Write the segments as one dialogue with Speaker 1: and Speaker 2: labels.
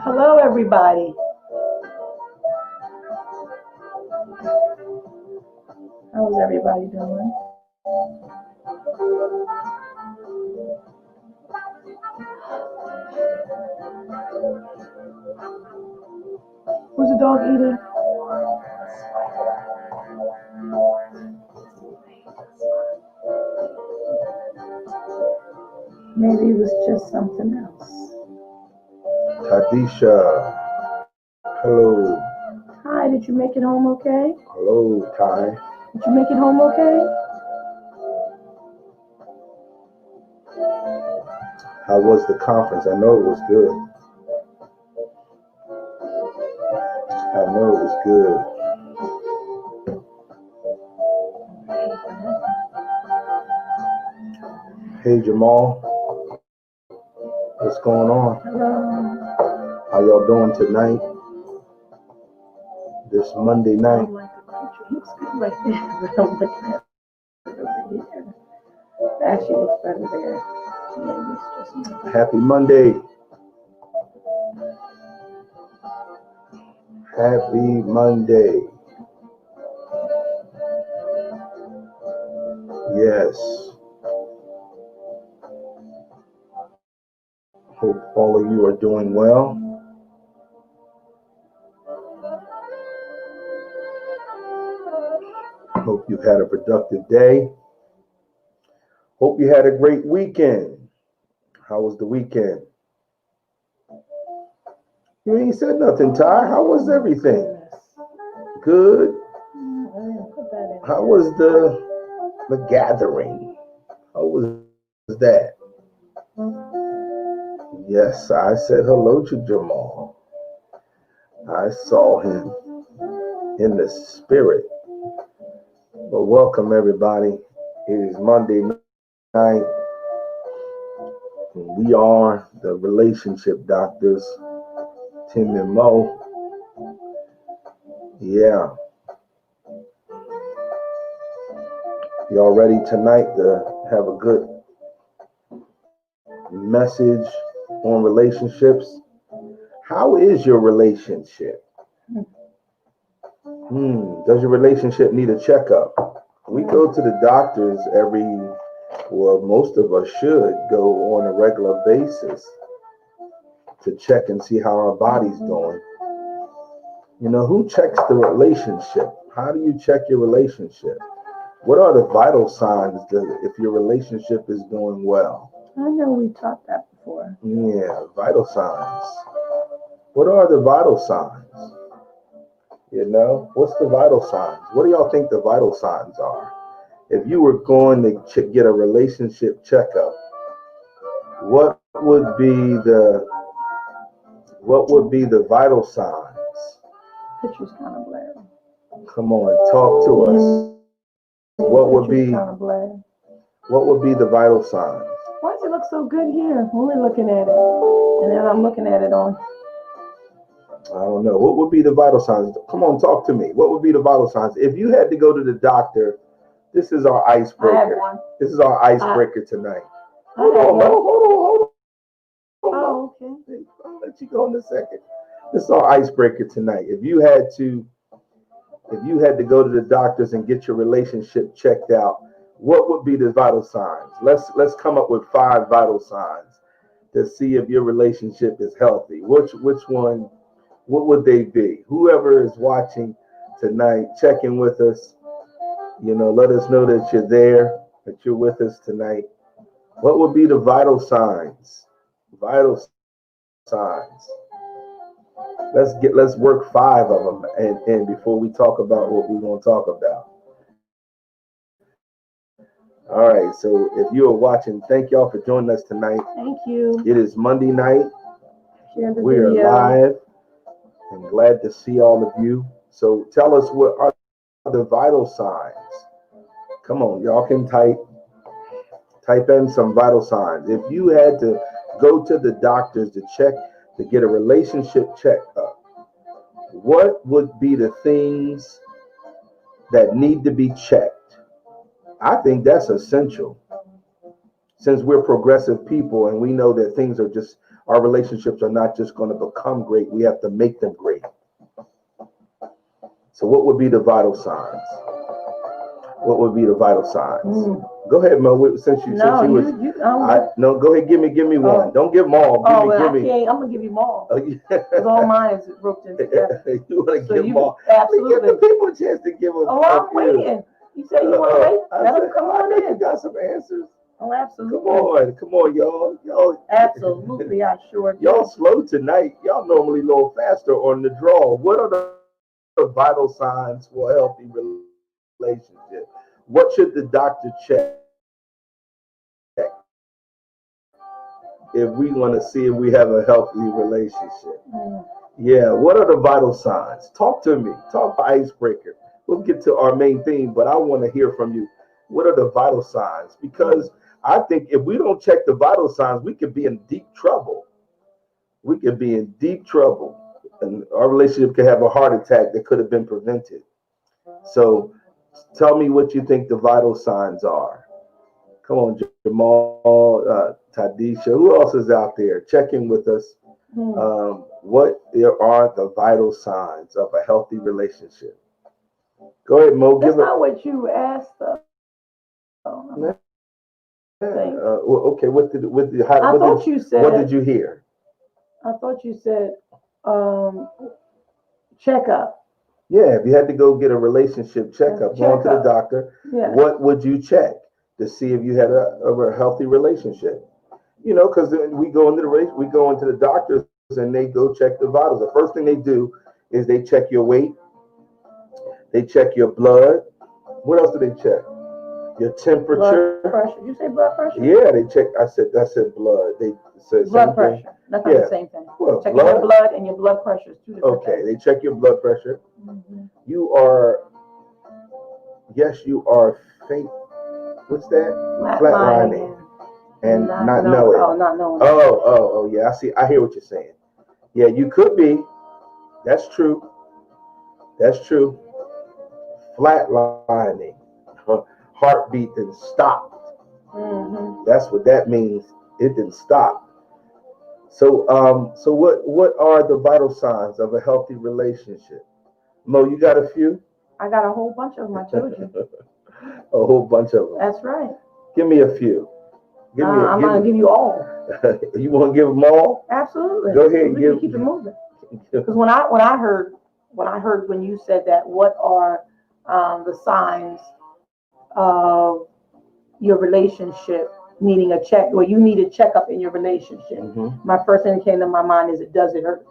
Speaker 1: Hello, everybody. How's everybody doing? Who's the dog eating? Maybe it was just something else.
Speaker 2: Tadisha, hello.
Speaker 1: Hi, did you make it home okay?
Speaker 2: Hello, Ty.
Speaker 1: Did you make it home okay?
Speaker 2: How was the conference? I know it was good. I know it was good. Hey, Jamal. What's going on?
Speaker 1: Hello.
Speaker 2: How y'all doing tonight? This Monday night.
Speaker 1: I like the picture. It looks good right there, but I'm looking at it over here. It actually looks better there. Maybe it's just me.
Speaker 2: Happy Monday. Happy Monday. Yes. Hope all of you are doing well. Hope you had a productive day. Hope you had a great weekend. How was the weekend? You ain't said nothing, Ty. How was everything? Good. How was the gathering? How was that? Yes, I said hello to Jamal. I saw him in the spirit. Well, welcome everybody. It is Monday night. We are the relationship doctors, Tim and Mo. Yeah. Y'all ready tonight to have a good message on relationships? How is your relationship? Does your relationship need a checkup? We go to the doctors most of us should go on a regular basis to check and see how our body's doing. You know, who checks the relationship? How do you check your relationship? What are the vital signs if your relationship is doing well?
Speaker 1: I know we taught that before.
Speaker 2: Yeah, vital signs. What are the vital signs? You know, what's the vital signs? What do y'all think the vital signs are? If you were going to get a relationship checkup, what would be the vital signs?
Speaker 1: Picture's kind of blurry.
Speaker 2: Come on, talk to us. What would be the vital signs?
Speaker 1: Why does it look so good here? We're looking at it, and then I'm looking at it on.
Speaker 2: I don't know. What would be the vital signs? Come on, talk to me. What would be the vital signs? If you had to go to the doctor, this is our icebreaker.
Speaker 1: I have one.
Speaker 2: This is our icebreaker tonight.
Speaker 1: Hold on.
Speaker 2: Oh, okay. I'll let you go in a second. This is our icebreaker tonight. If you had to go to the doctors and get your relationship checked out, what would be the vital signs? Let's come up with 5 vital signs to see if your relationship is healthy. Which one? What would they be? Whoever is watching tonight, check in with us. You know, let us know that you're there, that you're with us tonight. What would be the vital signs? Vital signs. Let's work 5 of them and before we talk about what we want to talk about. All right, so if you are watching, thank y'all for joining us tonight.
Speaker 1: Thank you.
Speaker 2: It is Monday night. We are live and glad to see all of you. So tell us, what are the vital signs? Come on, y'all can type in some vital signs. If you had to go to the doctors to get a relationship checkup, what would be the things that need to be checked. I think that's essential. Since we're progressive people and we know that things are just, our relationships are not just going to become great, we have to make them great. So what would be the vital signs? What would be the vital signs? Go ahead, Mo. Since you no, go ahead, give me one. Don't give them all. Give me.
Speaker 1: I'm gonna give you them all. Because all mine is roped in together.
Speaker 2: You want to give them all?
Speaker 1: Absolutely.
Speaker 2: Give the people a chance to give them.
Speaker 1: Oh, I'm waiting. You said you want to wait? Let them come on in.
Speaker 2: You got some answers.
Speaker 1: Oh, absolutely.
Speaker 2: Come on, y'all.
Speaker 1: Absolutely, I sure do.
Speaker 2: Y'all slow tonight. Y'all normally a little faster on the draw. What are the vital signs for a healthy relationship? What should the doctor check if we want to see if we have a healthy relationship? Yeah, what are the vital signs? Talk to me. Talk to icebreaker. We'll get to our main theme, but I want to hear from you. What are the vital signs? Because I think if we don't check the vital signs, we could be in deep trouble. We could be in deep trouble, and our relationship could have a heart attack that could have been prevented. So tell me what you think the vital signs are. Come on, Jamal, Tadisha, who else is out there? Check in with us. What are the vital signs of a healthy relationship? Go ahead, Mo.
Speaker 1: That's not what you asked, though.
Speaker 2: Okay, what did you hear?
Speaker 1: I thought you said checkup.
Speaker 2: Yeah, if you had to go get a relationship checkup, going to the doctor, what would you check to see if you had a healthy relationship? You know, because we go into the doctors and they go check the vitals. The first thing they do is they check your weight, they check your blood. What else do they check? Your temperature.
Speaker 1: Blood pressure. You say blood pressure?
Speaker 2: Yeah, they check. I said blood. They said
Speaker 1: blood pressure. That's not the same thing.
Speaker 2: Well,
Speaker 1: checking your blood and your blood pressure is two different things.
Speaker 2: They check your blood pressure. You are faint. What's that? Flatlining. And not knowing.
Speaker 1: Oh, not knowing.
Speaker 2: Oh, yeah. I see. I hear what you're saying. Yeah, you could be. That's true. Flatlining. Heartbeat didn't stop. That's what that means. It didn't stop. So what are the vital signs of a healthy relationship? Mo, you got a few?
Speaker 1: I got a whole bunch of them. I told you.
Speaker 2: A whole bunch of them.
Speaker 1: That's right.
Speaker 2: Give me a few.
Speaker 1: I'm gonna give you all.
Speaker 2: You want to give them all?
Speaker 1: Absolutely.
Speaker 2: Go ahead.
Speaker 1: Keep it moving. Because when I heard when you said that, what are the signs of your relationship needing a check, or you need a checkup in your relationship? My first thing that came to my mind is, does it hurt?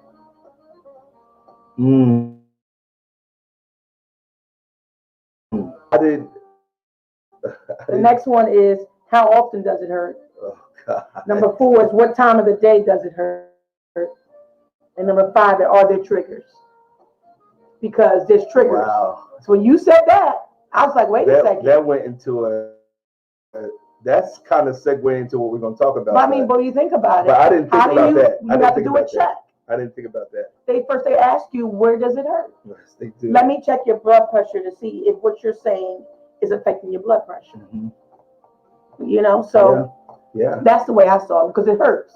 Speaker 1: The next one is, how often does it hurt?
Speaker 2: Oh, God.
Speaker 1: Number 4 is, what time of the day does it hurt? And number 5, are there triggers? Because there's triggers.
Speaker 2: Wow.
Speaker 1: So when you said that, I was like, wait a second.
Speaker 2: That went into that's kind of segue into what we're going to talk about.
Speaker 1: But I mean, but you think about it.
Speaker 2: But I didn't think about that.
Speaker 1: You have to do a check.
Speaker 2: I didn't think about that.
Speaker 1: They ask you, where does it hurt?
Speaker 2: Yes, they do.
Speaker 1: Let me check your blood pressure to see if what you're saying is affecting your blood pressure. You know, so
Speaker 2: yeah,
Speaker 1: that's the way I saw it, because it hurts.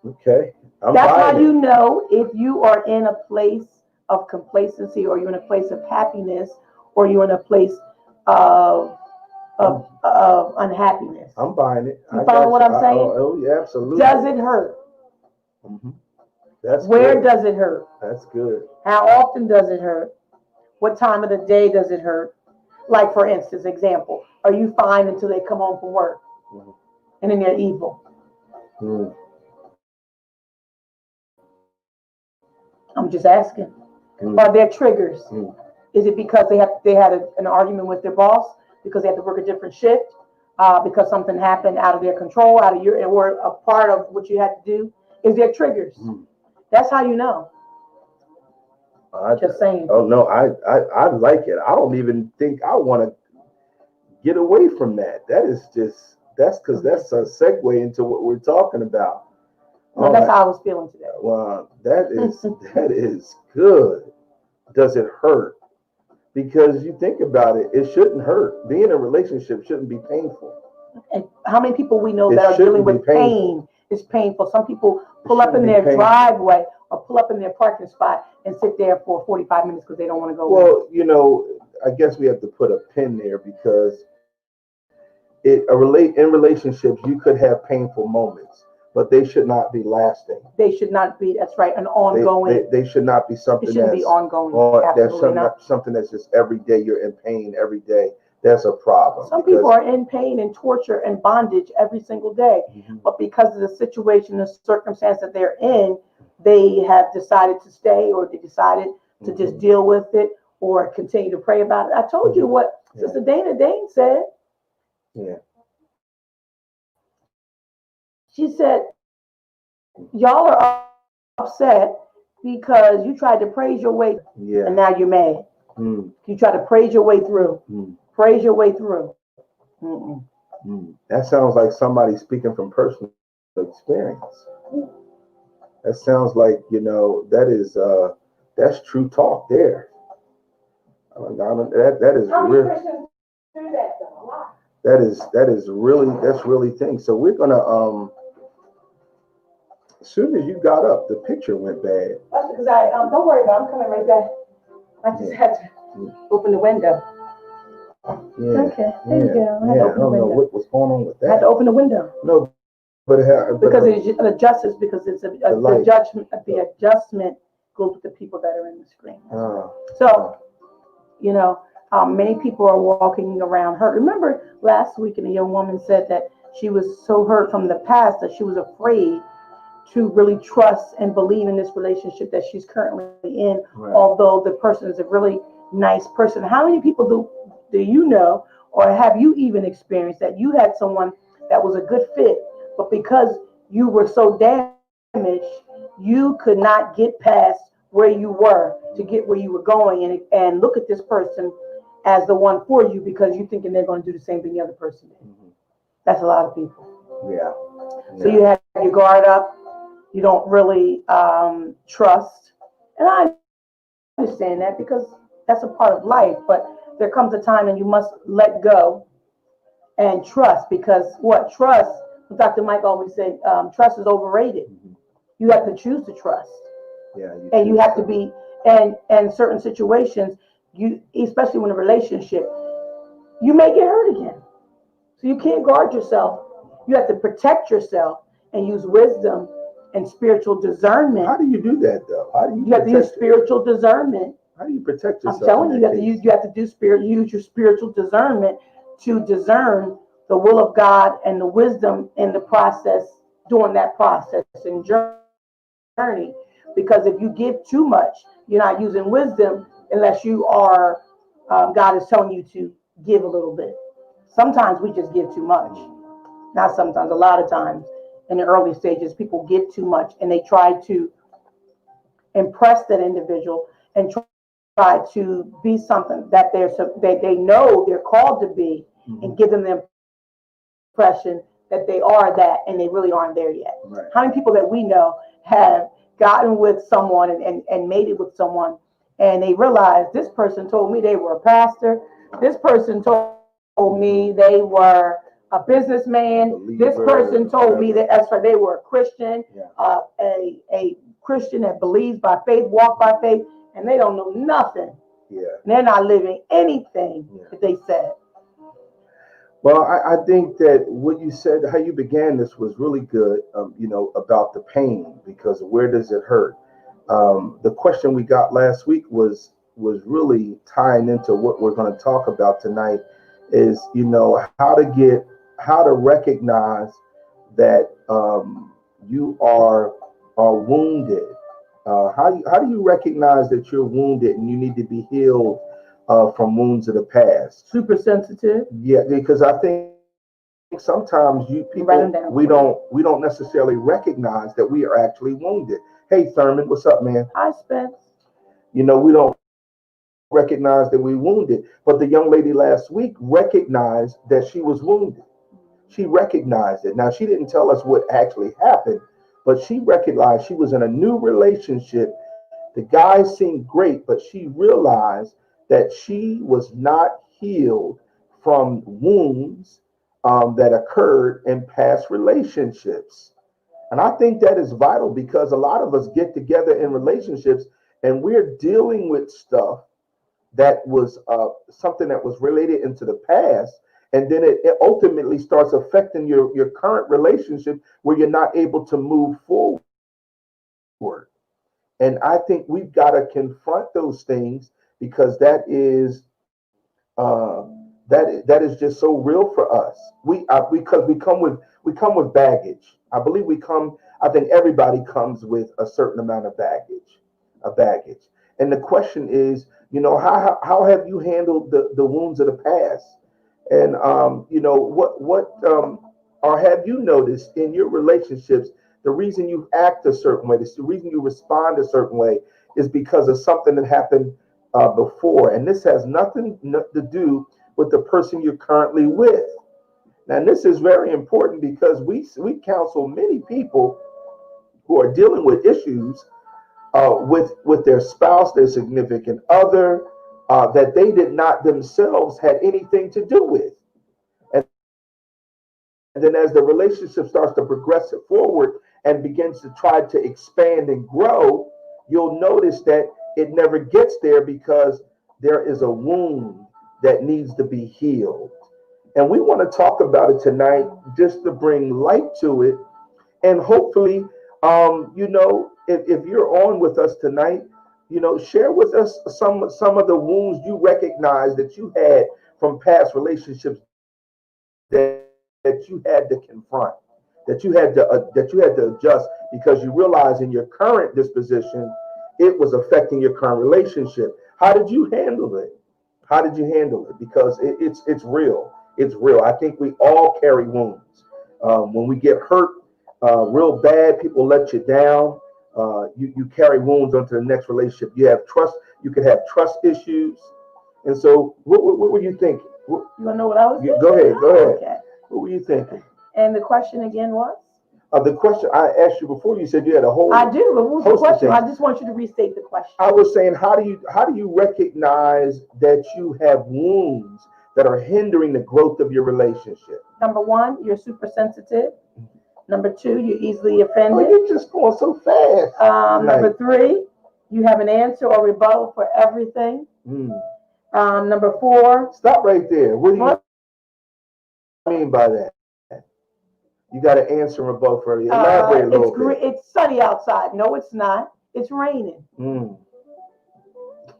Speaker 2: Okay.
Speaker 1: That's how you know if you are in a place of complacency, or you're in a place of happiness, or you're in a place of unhappiness.
Speaker 2: I'm buying it.
Speaker 1: You follow what I'm saying?
Speaker 2: Oh, yeah, absolutely.
Speaker 1: Does it hurt?
Speaker 2: That's
Speaker 1: Where
Speaker 2: good.
Speaker 1: does it hurt?
Speaker 2: That's good.
Speaker 1: How often does it hurt? What time of the day does it hurt? Like, for instance, example, are you fine until they come home from work? And then they're evil. I'm just asking. Are there triggers? Is it because they had an argument with their boss, because they had to work a different shift, because something happened out of their control, or a part of what you had to do? Is there triggers? That's how you know. Just saying.
Speaker 2: Oh no, I like it. I don't even think I want to get away from that. That's because that's a segue into what we're talking about.
Speaker 1: Well, that's how I was feeling today.
Speaker 2: Well, that is good. Does it hurt? Because you think about it, it shouldn't hurt. Being in a relationship shouldn't be painful.
Speaker 1: And how many people we know
Speaker 2: It
Speaker 1: that are dealing
Speaker 2: shouldn't be
Speaker 1: with pain?
Speaker 2: painful.
Speaker 1: It's painful. Some people pull up in
Speaker 2: shouldn't be
Speaker 1: their
Speaker 2: painful.
Speaker 1: driveway or pull up in their parking spot and sit there for 45 minutes because they don't want to go.
Speaker 2: Well, you know, I guess we have to put a pin there because in relationships you could have painful moments, but they should not be lasting.
Speaker 1: They should not be. That's right. An ongoing.
Speaker 2: They should not be something
Speaker 1: It shouldn't
Speaker 2: that's
Speaker 1: be ongoing.
Speaker 2: that's
Speaker 1: Absolutely not.
Speaker 2: something that's just every day you're in pain every day. That's a problem.
Speaker 1: Some people are in pain and torture and bondage every single day, but because of the situation, the circumstance that they're in, they have decided to stay, or they decided to just deal with it or continue to pray about it. I told you what Sister Dana Dane said.
Speaker 2: Yeah.
Speaker 1: She said, y'all are upset because you tried to praise your way, and now you're mad. You try to praise your way through. Praise your way through.
Speaker 2: That sounds like somebody speaking from personal experience. That sounds like, you know, that's true talk there. That is real. That's really things. So we're gonna as soon as you got up, the picture went bad.
Speaker 1: That's because I don't worry about it, I'm coming right back. I just had to open the window.
Speaker 2: Yeah.
Speaker 1: Okay, there you go. I
Speaker 2: don't know what was going on with that.
Speaker 1: I had to open the window.
Speaker 2: No,
Speaker 1: because it adjusts, because it's the judgment. The adjustment goes with the people that are in the screen. So, you know, many people are walking around hurt. Remember last week, and a young woman said that she was so hurt from the past that she was afraid to really trust and believe in this relationship that she's currently in, although the person is a really nice person. How many people do you know, or have you even experienced that you had someone that was a good fit, but because you were so damaged, you could not get past where you were to get where you were going, and look at this person as the one for you because you're thinking they're going to do the same thing the other person did. That's a lot of people. So you have your guard up. You don't really trust. And I understand that because that's a part of life, but there comes a time and you must let go and trust, because trust, Dr. Mike always said, trust is overrated. You have to choose to trust. And you have to be, and certain situations, especially when a relationship, you may get hurt again. So you can't guard yourself. You have to protect yourself and use wisdom and spiritual discernment.
Speaker 2: How do you do that though? How do you
Speaker 1: have to use spiritual discernment.
Speaker 2: How do you protect yourself?
Speaker 1: I'm telling you, you have to use your spiritual discernment to discern the will of God and the wisdom in the process, during that process and journey. Because if you give too much, you're not using wisdom unless you are, God is telling you to give a little bit. Sometimes we just give too much. Not sometimes, a lot of times in the early stages, people give too much and they try to impress that individual and try to be something that they know they're called to be, and give them the impression that they are that, and they really aren't there yet. How many people that we know have gotten with someone and made it with someone, and they realize this person told me they were a pastor, this person told me they were a businessman, this person told me that they were a Christian, a Christian that believes by faith, walk by faith, and they don't know nothing. They're not living anything that they said.
Speaker 2: Well, I think that what you said, how you began this was really good, you know, about the pain, because where does it hurt? The question we got last week was really tying into what we're going to talk about tonight is, you know, how to recognize that you are wounded. How do you recognize that you're wounded and you need to be healed from wounds of the past?
Speaker 1: Super sensitive.
Speaker 2: Yeah, because I think sometimes we don't necessarily recognize that we are actually wounded. Hey Thurman, what's up, man?
Speaker 1: Hi, Spence.
Speaker 2: You know, we don't recognize that we're wounded, but the young lady last week recognized that she was wounded. She recognized it. Now, she didn't tell us what actually happened, but she recognized she was in a new relationship. The guy seemed great, but she realized that she was not healed from wounds that occurred in past relationships. And I think that is vital because a lot of us get together in relationships and we're dealing with stuff that was something that was related into the past. And then it ultimately starts affecting your current relationship where you're not able to move forward. And I think we've got to confront those things because that is just so real for us. Because we come with baggage. I believe I think everybody comes with a certain amount of baggage. And the question is, how have you handled the wounds of the past? And or have you noticed in your relationships the reason you act a certain way, the reason you respond a certain way is because of something that happened before. And this has nothing to do with the person you're currently with. Now, this is very important because we counsel many people who are dealing with issues with their spouse, their significant other, that they did not themselves had anything to do with. And then as the relationship starts to progress it forward and begins to try to expand and grow, you'll notice that it never gets there because there is a wound that needs to be healed. And we want to talk about it tonight just to bring light to it. And hopefully, if you're on with us tonight, share with us some of the wounds you recognize that you had from past relationships that you had to confront, that you had to adjust because you realize in your current disposition, it was affecting your current relationship. How did you handle it? Because it's real. It's real. I think we all carry wounds. When we get hurt real bad, people let you down. You carry wounds onto the next relationship. You have trust. You could have trust issues. And so, what were you thinking?
Speaker 1: You want to know what I was thinking?
Speaker 2: Go ahead.
Speaker 1: Okay.
Speaker 2: What were you thinking?
Speaker 1: And the question again was?
Speaker 2: The question I asked you before, you said you had a whole.
Speaker 1: I do, but what was the question? I just want you to restate the question.
Speaker 2: I was saying, how do you recognize that you have wounds that are hindering the growth of your relationship?
Speaker 1: Number one, you're super sensitive. Number two, you're easily offended.
Speaker 2: Oh, you're just going so fast.
Speaker 1: Number three, you have an answer or rebuttal for everything. Number four.
Speaker 2: Stop right there. What do you mean by that? You got to answer them both for you. Elaborate a little bit.
Speaker 1: It's sunny outside. No, it's not. It's raining.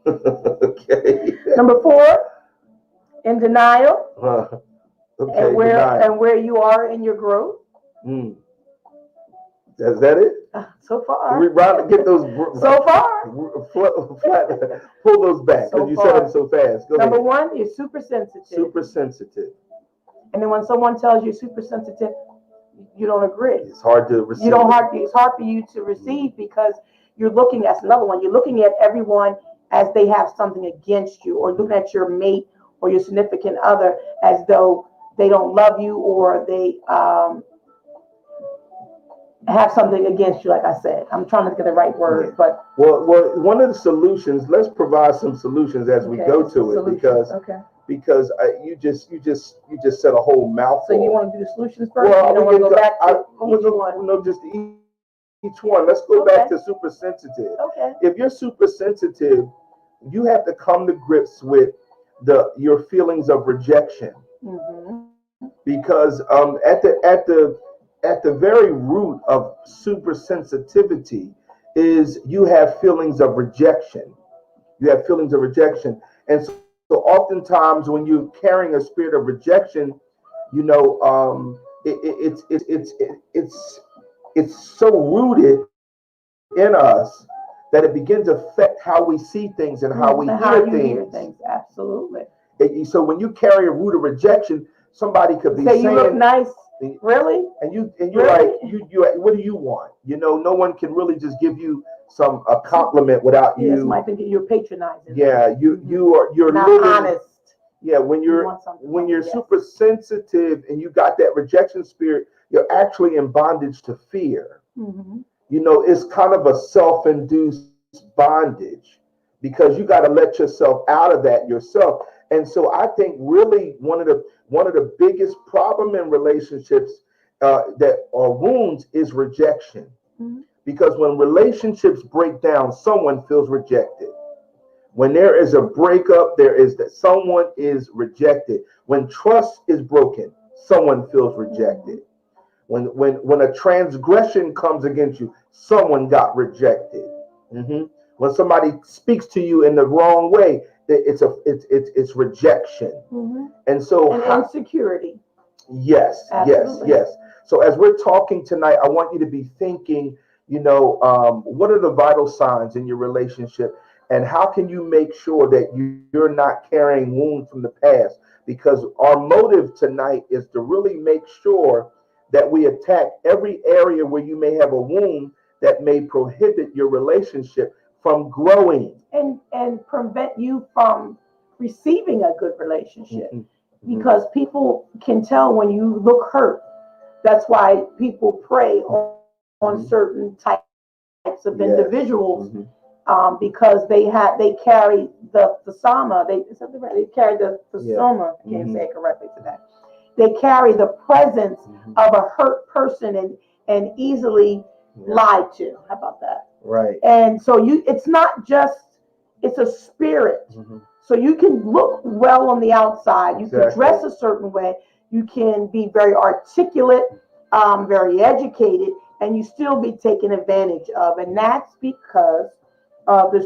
Speaker 2: Okay.
Speaker 1: Number four, in denial.
Speaker 2: Okay.
Speaker 1: And where you are in your growth.
Speaker 2: Is that it?
Speaker 1: So far.
Speaker 2: We get those.
Speaker 1: So far.
Speaker 2: Pull those back because you said them so fast. Go
Speaker 1: Number
Speaker 2: ahead.
Speaker 1: one, you're super sensitive.
Speaker 2: Super sensitive.
Speaker 1: And then when someone tells you super sensitive, you don't agree.
Speaker 2: It's hard to receive.
Speaker 1: It's hard for you to receive because you're looking at another one. You're looking at everyone as they have something against you, or looking at your mate or your significant other as though they don't love you or they have something against you. Like I said, I'm trying to get the right word, but
Speaker 2: well, one of the solutions. Let's provide some solutions as we go to it because you just said a whole mouthful.
Speaker 1: So you want to do the solutions first?
Speaker 2: Well,
Speaker 1: you don't want to go back to each one?
Speaker 2: No, just each one. Let's go back to super sensitive.
Speaker 1: Okay.
Speaker 2: If you're super sensitive, you have to come to grips with your feelings of rejection. Because at the very root of super sensitivity is you have feelings of rejection. And so oftentimes when you're carrying a spirit of rejection, it's so rooted in us that it begins to affect how we see things and how we hear things.
Speaker 1: Absolutely.
Speaker 2: So when you carry a root of rejection, somebody could be saying,
Speaker 1: "You look nice." Really?
Speaker 2: And you're like, what do you want? No one can really just give you a compliment without you.
Speaker 1: Yes, might think you're patronizing.
Speaker 2: Yeah, you're
Speaker 1: not
Speaker 2: living,
Speaker 1: honest.
Speaker 2: Yeah, when you're super sensitive and you got that rejection spirit, you're actually in bondage to fear. It's kind of a self-induced bondage because you got to let yourself out of that yourself. And so I think really one of the biggest problem in relationships that are wounds is rejection.
Speaker 1: Mhm.
Speaker 2: Because when relationships break down, someone feels rejected. When there is a breakup, there is that someone is rejected. When trust is broken, someone feels rejected. When a transgression comes against you, someone got rejected. Mhm. When somebody speaks to you in the wrong way, it's rejection.
Speaker 1: Mhm.
Speaker 2: And so
Speaker 1: And insecurity.
Speaker 2: yes,
Speaker 1: Absolutely.
Speaker 2: yes. So as we're talking tonight, I want you to be thinking, what are the vital signs in your relationship, and how can you make sure that you're not carrying wounds from the past? Because our motive tonight is to really make sure that we attack every area where you may have a wound that may prohibit your relationship from growing
Speaker 1: And prevent you from receiving a good relationship.
Speaker 2: Mhm.
Speaker 1: Because people can tell when you look hurt. That's why people prey on
Speaker 2: Mhm.
Speaker 1: certain types of
Speaker 2: Yes.
Speaker 1: individuals,
Speaker 2: Mhm.
Speaker 1: because they carry the soma. They carry the
Speaker 2: Yeah.
Speaker 1: soma. I can't
Speaker 2: Mhm.
Speaker 1: say it correctly today. They carry the presence
Speaker 2: Mhm.
Speaker 1: of a hurt person and easily
Speaker 2: Yeah.
Speaker 1: lied to. How about that?
Speaker 2: Right.
Speaker 1: And so it's not just, it's a spirit.
Speaker 2: Mhm.
Speaker 1: So you can look well on the outside. You can
Speaker 2: Exactly.
Speaker 1: dress a certain way. You can be very articulate, very educated, and you still be taken advantage of. And that's because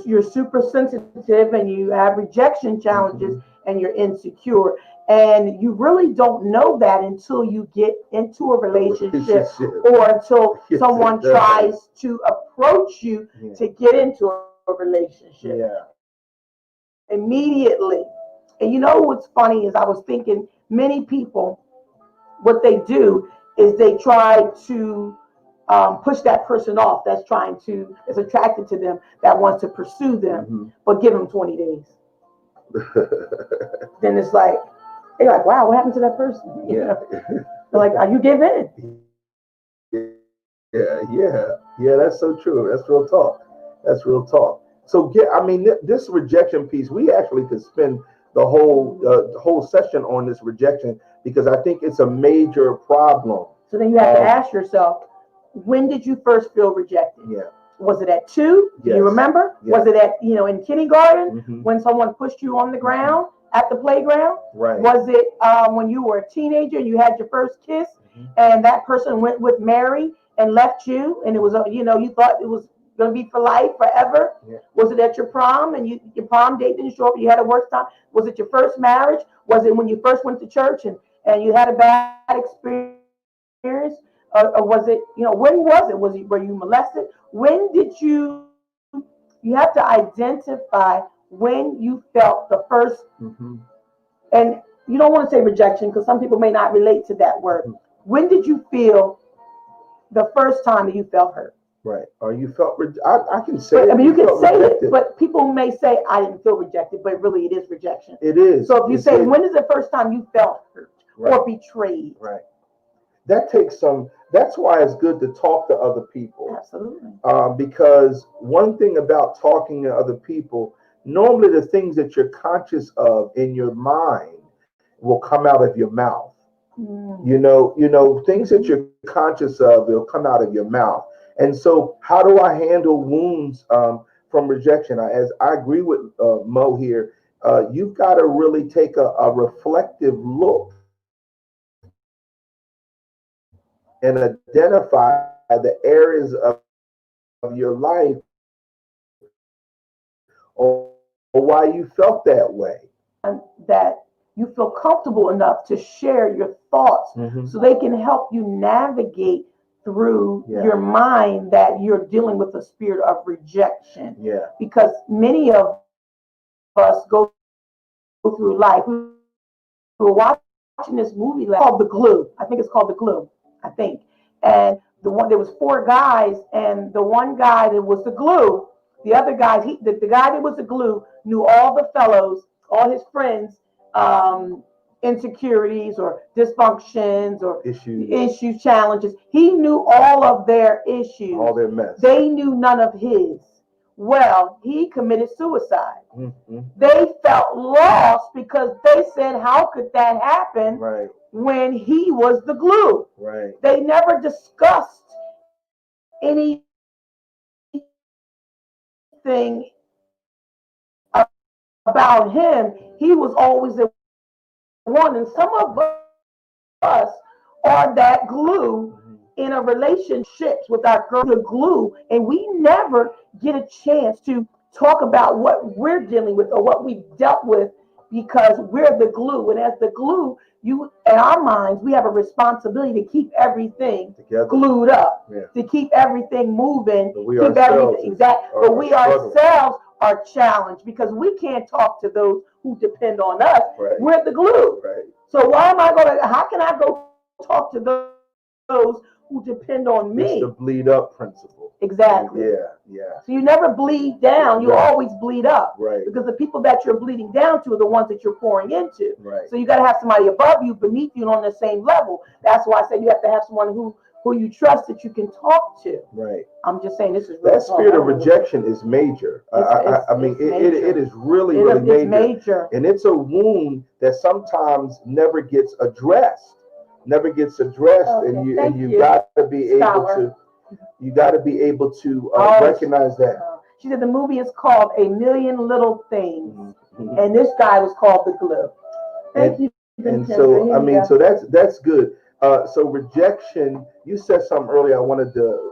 Speaker 1: you're super sensitive and you have rejection challenges and you're insecure. And you really don't know that until you get into a relationship or until
Speaker 2: Yes,
Speaker 1: someone
Speaker 2: it does.
Speaker 1: tries to approach you
Speaker 2: Yeah.
Speaker 1: to get into a relationship.
Speaker 2: Yeah.
Speaker 1: Immediately. And you know what's funny is I was thinking many people, what they do is they try to push that person off is attracted to them, that wants to pursue them,
Speaker 2: Mhm.
Speaker 1: but give them 20 days. Then it's like, they're like, wow, what happened to that person? You
Speaker 2: Yeah.
Speaker 1: know? They're like, are you give in?
Speaker 2: Yeah. That's so true. That's real talk. That's real talk. So this rejection piece, we actually could spend the whole session on this rejection because I think it's a major problem.
Speaker 1: So then you have to ask yourself, when did you first feel rejected?
Speaker 2: Yeah.
Speaker 1: Was it at 2? Do you
Speaker 2: Yes.
Speaker 1: remember?
Speaker 2: Yes.
Speaker 1: Was it at, in kindergarten
Speaker 2: Mhm.
Speaker 1: when someone pushed you on the ground at the playground?
Speaker 2: Right.
Speaker 1: Was it when you were a teenager and you had your first kiss
Speaker 2: Mhm.
Speaker 1: and that person went with Mary and left you and it was, you thought it was going to be for life, forever?
Speaker 2: Yeah.
Speaker 1: Was it at your prom and your prom date didn't show up, you had a worse time? Was it your first marriage? Was it when you first went to church and you had a bad experience? Or was it, when was it? Were you molested? When did you have to identify when you felt the first, and you don't want to say rejection because some people may not relate to that word. When did you feel the first time that you felt hurt?
Speaker 2: Right. Or you felt, I can say
Speaker 1: But,
Speaker 2: it.
Speaker 1: you can say
Speaker 2: rejected.
Speaker 1: it, but people may say, I didn't feel rejected, but really it is rejection.
Speaker 2: It is.
Speaker 1: So if you say, when is the first time you felt hurt or betrayed?
Speaker 2: Right. That takes some, that's why it's good to talk to other people.
Speaker 1: Absolutely.
Speaker 2: Because one thing about talking to other people, normally the things that you're conscious of in your mind will come out of your mouth. Things that you're conscious of will come out of your mouth. And so how do I handle wounds from rejection? As I agree with Mo here, you've got to really take a reflective look and identify the areas of your life or why you felt that way.
Speaker 1: And that you feel comfortable enough to share your thoughts so they can help you navigate through your mind that you're dealing with a spirit of rejection.
Speaker 2: Yeah.
Speaker 1: Because many of us go through life. We were watching this movie called The Glue. I think it's called The Glue, I think. And there was 4 guys, and the one guy that was the glue, the other guys, the guy that was the glue knew all the fellows, all his friends, insecurities or dysfunctions or issues, challenges. He knew all of their issues.
Speaker 2: All their mess.
Speaker 1: They knew none of his. Well, he committed suicide.
Speaker 2: Mm-hmm.
Speaker 1: They felt lost because they said, how could that happen
Speaker 2: Right.
Speaker 1: when he was the glue?
Speaker 2: Right.
Speaker 1: They never discussed anything about him. He was always the one. And some of us are that glue in a relationship with our girl, the glue, and we never get a chance to talk about what we're dealing with or what we've dealt with because we're the glue. And as the glue, you in our minds, we have a responsibility to keep everything
Speaker 2: Together.
Speaker 1: glued up,
Speaker 2: Yeah.
Speaker 1: to keep everything moving,
Speaker 2: But we
Speaker 1: keep
Speaker 2: ourselves
Speaker 1: everything exact. But we
Speaker 2: struggling.
Speaker 1: ourselves are challenged because we can't talk to those who depend on us.
Speaker 2: Right.
Speaker 1: We're the glue.
Speaker 2: Right.
Speaker 1: So why am I going to? How can I go talk to those who depend on me?
Speaker 2: It's the bleed up principle.
Speaker 1: Exactly.
Speaker 2: Yeah. Yeah.
Speaker 1: So you never bleed down. You
Speaker 2: Right.
Speaker 1: always bleed up.
Speaker 2: Right.
Speaker 1: Because the people that you're bleeding down to are the ones that you're pouring into.
Speaker 2: Right.
Speaker 1: So you got to have somebody above you, beneath you, and on the same level. That's why I say you have to have someone who you trust that you can talk to.
Speaker 2: Right.
Speaker 1: I'm just saying this is
Speaker 2: that spirit of rejection is major. I mean, it is really
Speaker 1: It's
Speaker 2: major.
Speaker 1: major.
Speaker 2: And it's a wound that sometimes never gets addressed. Okay, and you got to be able to recognize that.
Speaker 1: She said the movie is called A Million Little Things,
Speaker 2: Mm-hmm.
Speaker 1: and this guy was called The Glue. Thank you.
Speaker 2: And so, I mean, so that's good. So rejection, you said something earlier I wanted to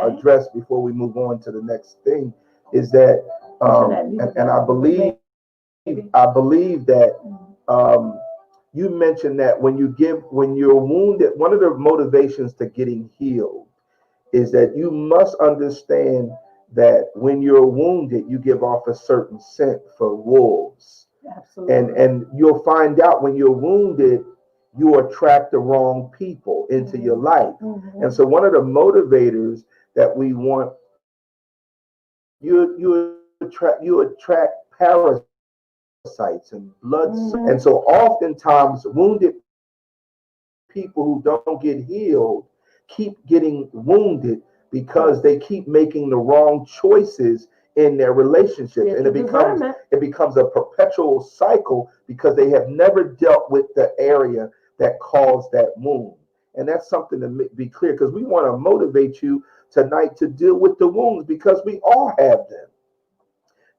Speaker 2: address before we move on to the next thing, is that, and I believe that you mentioned that when you're wounded, one of the motivations to getting healed is that you must understand that when you're wounded, you give off a certain scent for wolves.
Speaker 1: Absolutely.
Speaker 2: And you'll find out when you're wounded, you attract the wrong people into your life. Mm-hmm. And so one of the motivators that we want, you attract parasites and blood. Mm-hmm. And so oftentimes wounded people who don't get healed keep getting wounded because they keep making the wrong choices in their relationships, and it becomes a perpetual cycle because they have never dealt with the area that caused that wound. And that's something to be clear, because we want to motivate you tonight to deal with the wounds, because we all have them.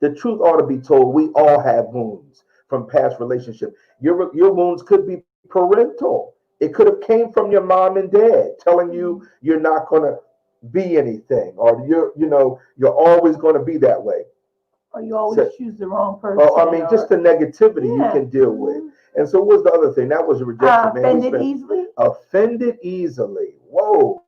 Speaker 2: The truth ought to be told, we all have wounds from past relationships. Your wounds could be parental. It could have came from your mom and dad telling you you're not going to be anything, or you're always going to be that way,
Speaker 1: or you always choose the wrong person.
Speaker 2: I mean, just the negativity you can deal with. And so what's the other thing? That was a rejection.
Speaker 1: Offended easily.
Speaker 2: Offended easily. Whoa.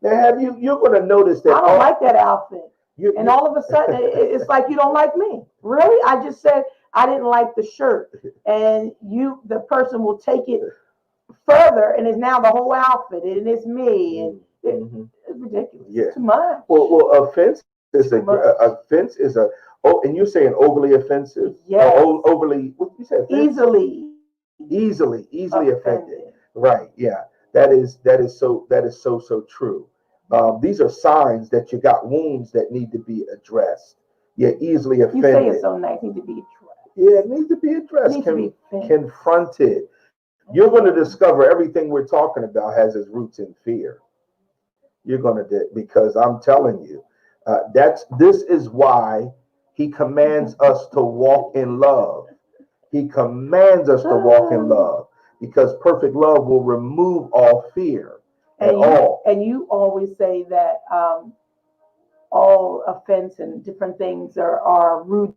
Speaker 2: Now you're going to notice that
Speaker 1: I don't like that outfit. And all of a sudden it's like you don't like me. Really? I just said I didn't like the shirt, and the person will take it further, and it's now the whole outfit, and it's me, and it's ridiculous. Yeah. It's too much.
Speaker 2: Well, offense is and you're saying overly offensive?
Speaker 1: Yes.
Speaker 2: Overly, what you said? Easily offended. Right. Yeah. That is so true. These are signs that you got wounds that need to be addressed. You're easily offended.
Speaker 1: You say it so nice. Need to be addressed.
Speaker 2: Yeah, it needs to be addressed. Confronted. You're going to discover everything we're talking about has its roots in fear. You're going to, because I'm telling you, this is why he commands us to walk in love. He commands us to walk in love, because perfect love will remove all fear
Speaker 1: and you always say that all offense and different things are rooted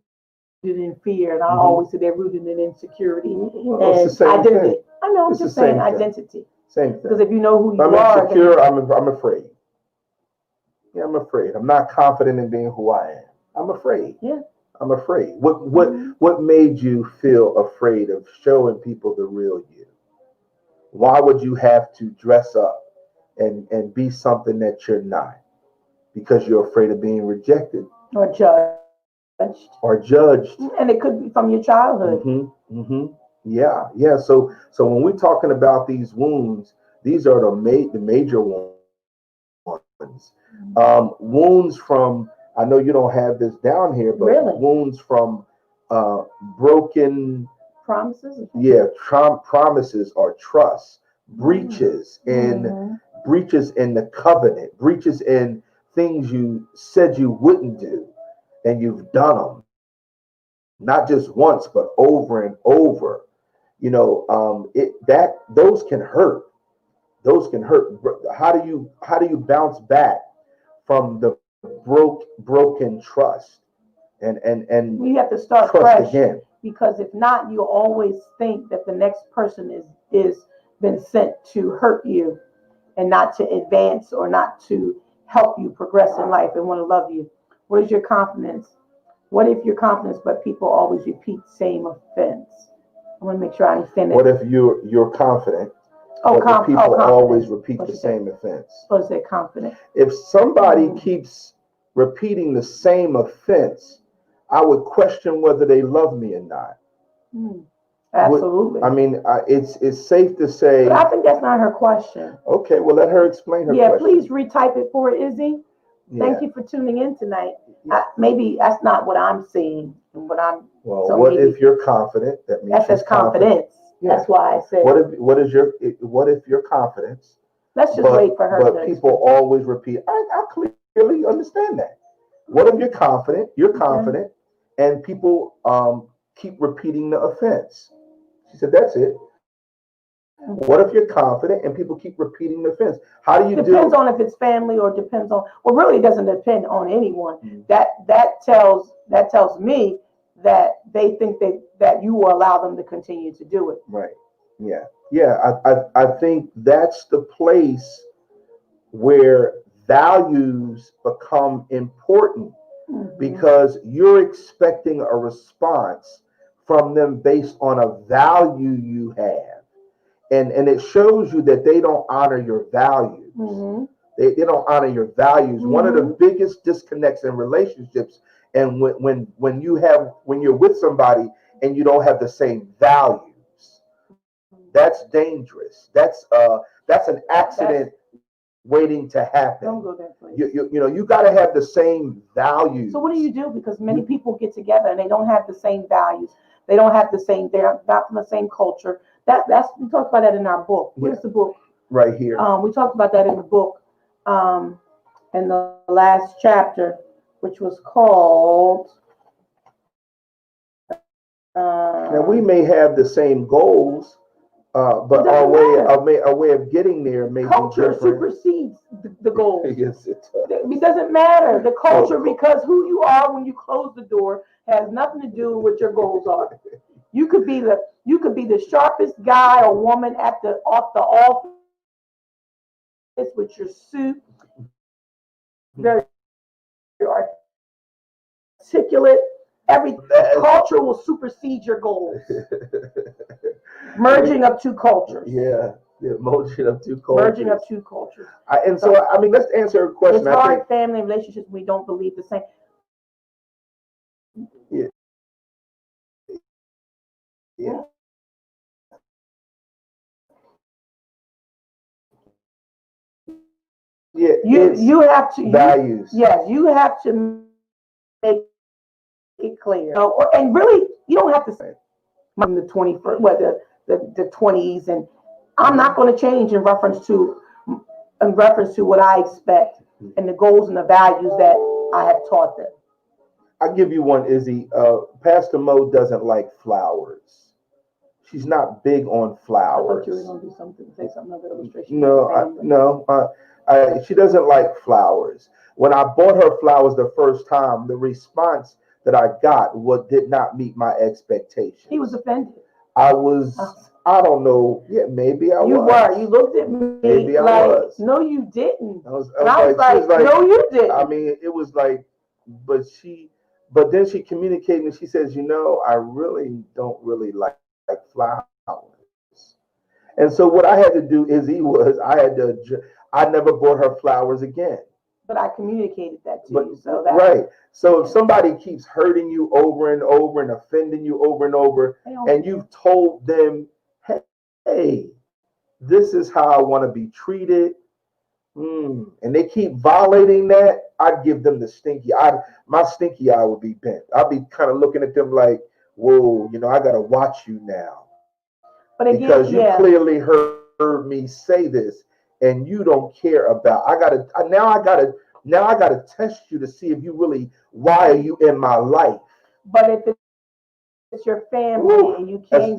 Speaker 1: in fear, and I always say they're rooted in insecurity and identity.
Speaker 2: Thing.
Speaker 1: I know, I'm just saying identity.
Speaker 2: Same thing.
Speaker 1: Because if you know who you
Speaker 2: are,
Speaker 1: I'm
Speaker 2: insecure. I'm afraid. Yeah, I'm afraid. I'm not confident in being who I am. I'm afraid.
Speaker 1: Yeah,
Speaker 2: I'm afraid. What made you feel afraid of showing people the real you? Why would you have to dress up and be something that you're not? Because you're afraid of being rejected
Speaker 1: or judged. And it could be from your childhood.
Speaker 2: Yeah. So when we're talking about these wounds, these are the major ones. Wounds from I know you don't have this down here, but
Speaker 1: Really?
Speaker 2: wounds from broken
Speaker 1: Promises?
Speaker 2: promises or trust, breaches breaches in the covenant, breaches in things you said you wouldn't do, and you've done them, not just once, but over and over. You know, those can hurt. Those can hurt. How do you bounce back from the broken trust and
Speaker 1: You have to start
Speaker 2: trust
Speaker 1: fresh,
Speaker 2: again?
Speaker 1: because if not, you always think that the next person is been sent to hurt you and not to advance or not to help you progress in life and want to love you. What is your confidence? What if your confidence, but people always repeat the same offense? I want to make sure I understand that.
Speaker 2: What if you're confident, but the people always repeat the same offense?
Speaker 1: What is that confident?
Speaker 2: If somebody keeps repeating the same offense, I would question whether they love me or not.
Speaker 1: Absolutely.
Speaker 2: I mean, it's safe to say.
Speaker 1: But I think that's not her question.
Speaker 2: Okay, well, let her explain her question.
Speaker 1: Please retype it for Izzy. Thank you for tuning in tonight. Maybe that's not what I'm seeing and what I'm.
Speaker 2: Well, so what if you're confident? That means
Speaker 1: that's confidence. Yeah. That's why I said.
Speaker 2: What if your confidence?
Speaker 1: Let's just wait for her.
Speaker 2: But people always repeat. I clearly understand that. What if you're confident? You're confident, and people keep repeating the offense. She said, "That's it." What if you're confident and people keep repeating the offense? How do you
Speaker 1: depends on if it's family or depends on. Well, really, it doesn't depend on anyone. That tells me that they think that you will allow them to continue to do it.
Speaker 2: Right. Yeah. Yeah. I think that's the place where values become important, because you're expecting a response from them based on a value you have. And it shows you that they don't honor your values. They don't honor your values. One of the biggest disconnects in relationships, and when you're with somebody and you don't have the same values, that's dangerous. That's an accident waiting to happen.
Speaker 1: Don't go there, please.
Speaker 2: You got to have the same values.
Speaker 1: So what do you do? Because many people get together and they don't have the same values. They don't have the same. They're not from the same culture. We talked about that in our book. Where's the book?
Speaker 2: Right here.
Speaker 1: We talked about that in the book, in the last chapter, which was called.
Speaker 2: Now we may have the same goals, but our way of getting there may be different.
Speaker 1: Culture supersedes the goals.
Speaker 2: Yes, it does.
Speaker 1: It doesn't matter the culture, because who you are when you close the door has nothing to do with what your goals are. You could be the sharpest guy or woman at the office with your suit, very articulate. Culture will supersede your goals. Merging of two cultures.
Speaker 2: Yeah, merging of two cultures.
Speaker 1: Merging of two cultures.
Speaker 2: So I mean, let's answer a question.
Speaker 1: It's hard, family relationships. We don't believe the same.
Speaker 2: Yeah. Yeah. Yeah.
Speaker 1: You have to
Speaker 2: values.
Speaker 1: Yes, you have to make it clear. And really, you don't have to say from the 21st, the 20s, and I'm not going to change in reference to what I expect and the goals and the values that I have taught them.
Speaker 2: I'll give you one, Izzy. Pastor Mo doesn't like flowers. She's not big on flowers.
Speaker 1: I thought you were going to do something, say something of illustration.
Speaker 2: No, she doesn't like flowers. When I bought her flowers the first time, the response that I got did not meet my expectations.
Speaker 1: He was offended.
Speaker 2: I don't know. Yeah, maybe I was.
Speaker 1: You were. You looked at me
Speaker 2: maybe
Speaker 1: like,
Speaker 2: I was.
Speaker 1: No, you didn't.
Speaker 2: I was
Speaker 1: like, no, you didn't.
Speaker 2: I mean, it was like, but then she communicated and she says, I really don't really like flowers. And so what I had to do I never bought her flowers again.
Speaker 1: But I communicated that to you. So
Speaker 2: right. So if somebody keeps hurting you over and over and offending you over and over, and you've told them, hey, this is how I want to be treated. And they keep violating that, I'd give them the stinky eye. My stinky eye would be bent. I'd be kind of looking at them like, whoa, I got to watch you now.
Speaker 1: But again,
Speaker 2: Because you clearly heard me say this and you don't care about. Now I gotta test you to see if you really, why are you in my life?
Speaker 1: But if it's your family and you can't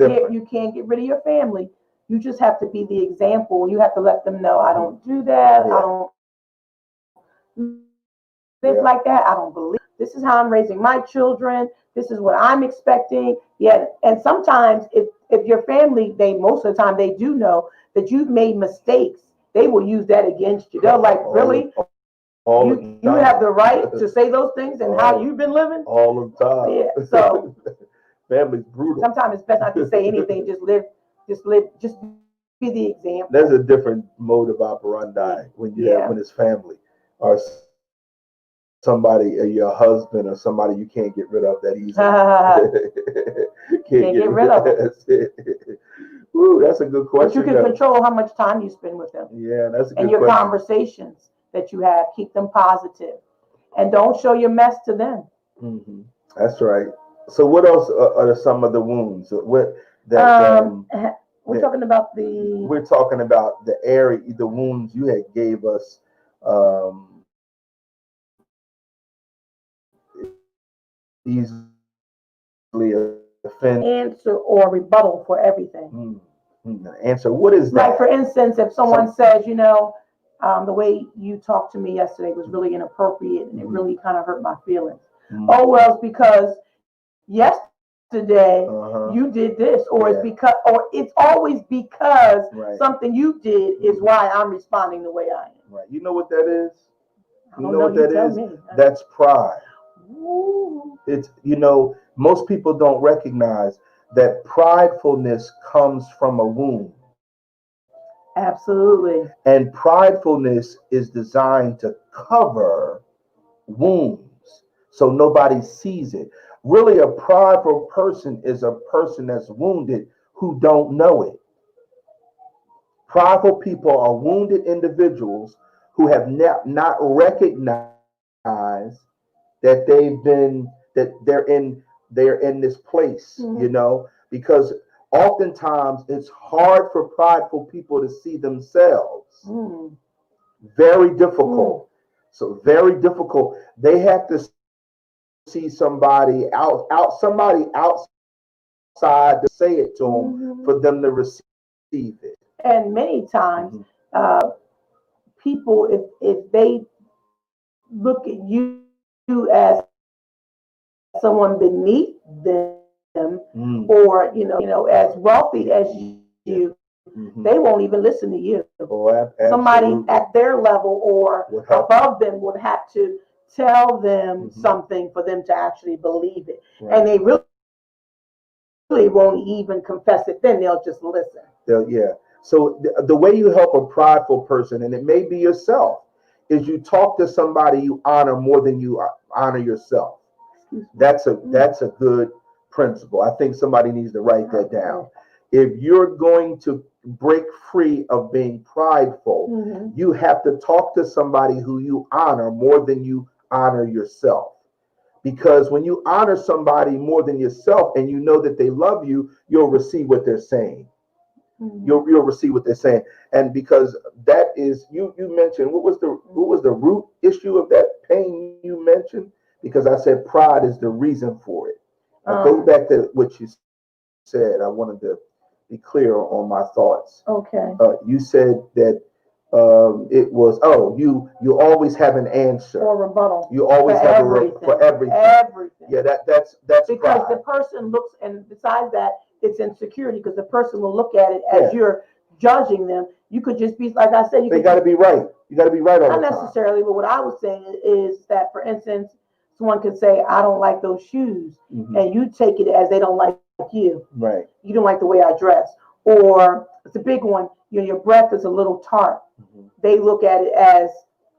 Speaker 1: get rid of your family, you just have to be the example. You have to let them know, I don't do that. I don't live like that. I don't believe. This is how I'm raising my children. This is what I'm expecting. Yeah, and sometimes if your family, most of the time they do know that you've made mistakes. They will use that against you. They're like, really? You have the right to say those things and how you've been living?
Speaker 2: All the time.
Speaker 1: Yeah. So
Speaker 2: family's brutal.
Speaker 1: Sometimes it's best not to say anything. Just be the example.
Speaker 2: There's a different mode of operandi when it's family or somebody, your husband or somebody you can't get rid of that easily.
Speaker 1: can't get rid of it.
Speaker 2: Ooh, that's a good question.
Speaker 1: But you can control how much time you spend with them.
Speaker 2: Yeah, that's a good
Speaker 1: And your
Speaker 2: question.
Speaker 1: conversations that you have, keep them positive, and don't show your mess to them.
Speaker 2: That's right. So, what else are some of the wounds?
Speaker 1: We're talking about
Speaker 2: We're talking about the area, the wounds you had gave us. Easily offend.
Speaker 1: Answer or rebuttal for everything.
Speaker 2: Answer. What is that?
Speaker 1: Like, for instance, if someone says, the way you talked to me yesterday was really inappropriate and it really kind of hurt my feelings. Oh, well, it's because yesterday you did this, or it's always because something you did is why I'm responding the way I am.
Speaker 2: Right. You know what that is?
Speaker 1: You know what that is?
Speaker 2: That's pride.
Speaker 1: Ooh.
Speaker 2: It's, most people don't recognize that pridefulness comes from a wound.
Speaker 1: Absolutely.
Speaker 2: And pridefulness is designed to cover wounds so nobody sees it. Really, a prideful person is a person that's wounded who don't know it. Prideful people are wounded individuals who have not recognized that they're in this place, because oftentimes it's hard for prideful people to see themselves. Very difficult. So very difficult. They have to see somebody somebody outside to say it to them for them to receive it.
Speaker 1: And many times, people, if they look at you as someone beneath them, or as wealthy as you, they won't even listen to you. Somebody at their level or above them would have to tell them something for them to actually believe it. And they really won't even confess it. Then they'll just listen.
Speaker 2: So the way you help a prideful person, and it may be yourself, is you talk to somebody you honor more than you honor yourself. That's a good principle. I think somebody needs to write that down. If you're going to break free of being prideful, you have to talk to somebody who you honor more than you honor yourself. Because when you honor somebody more than yourself and you know that they love you, you'll receive what they're saying. You'll receive what they're saying. And because that is, you mentioned, what was the root issue of that pain you mentioned? Because I said pride is the reason for it. I go back to what you said. I wanted to be clear on my thoughts.
Speaker 1: Okay.
Speaker 2: You said that it was, you always have an answer
Speaker 1: or rebuttal.
Speaker 2: You always have for everything. Yeah, that's
Speaker 1: because
Speaker 2: pride.
Speaker 1: The person looks, and besides that, it's insecurity because the person will look at it as you're judging them. You could just be, like I said,
Speaker 2: they got to be right. You got to be right all the time.
Speaker 1: Not necessarily, but what I was saying is that, for instance, someone could say, "I don't like those shoes," and you take it as they don't like you.
Speaker 2: Right.
Speaker 1: You don't like the way I dress, or it's a big one. Your breath is a little tart. They look at it as,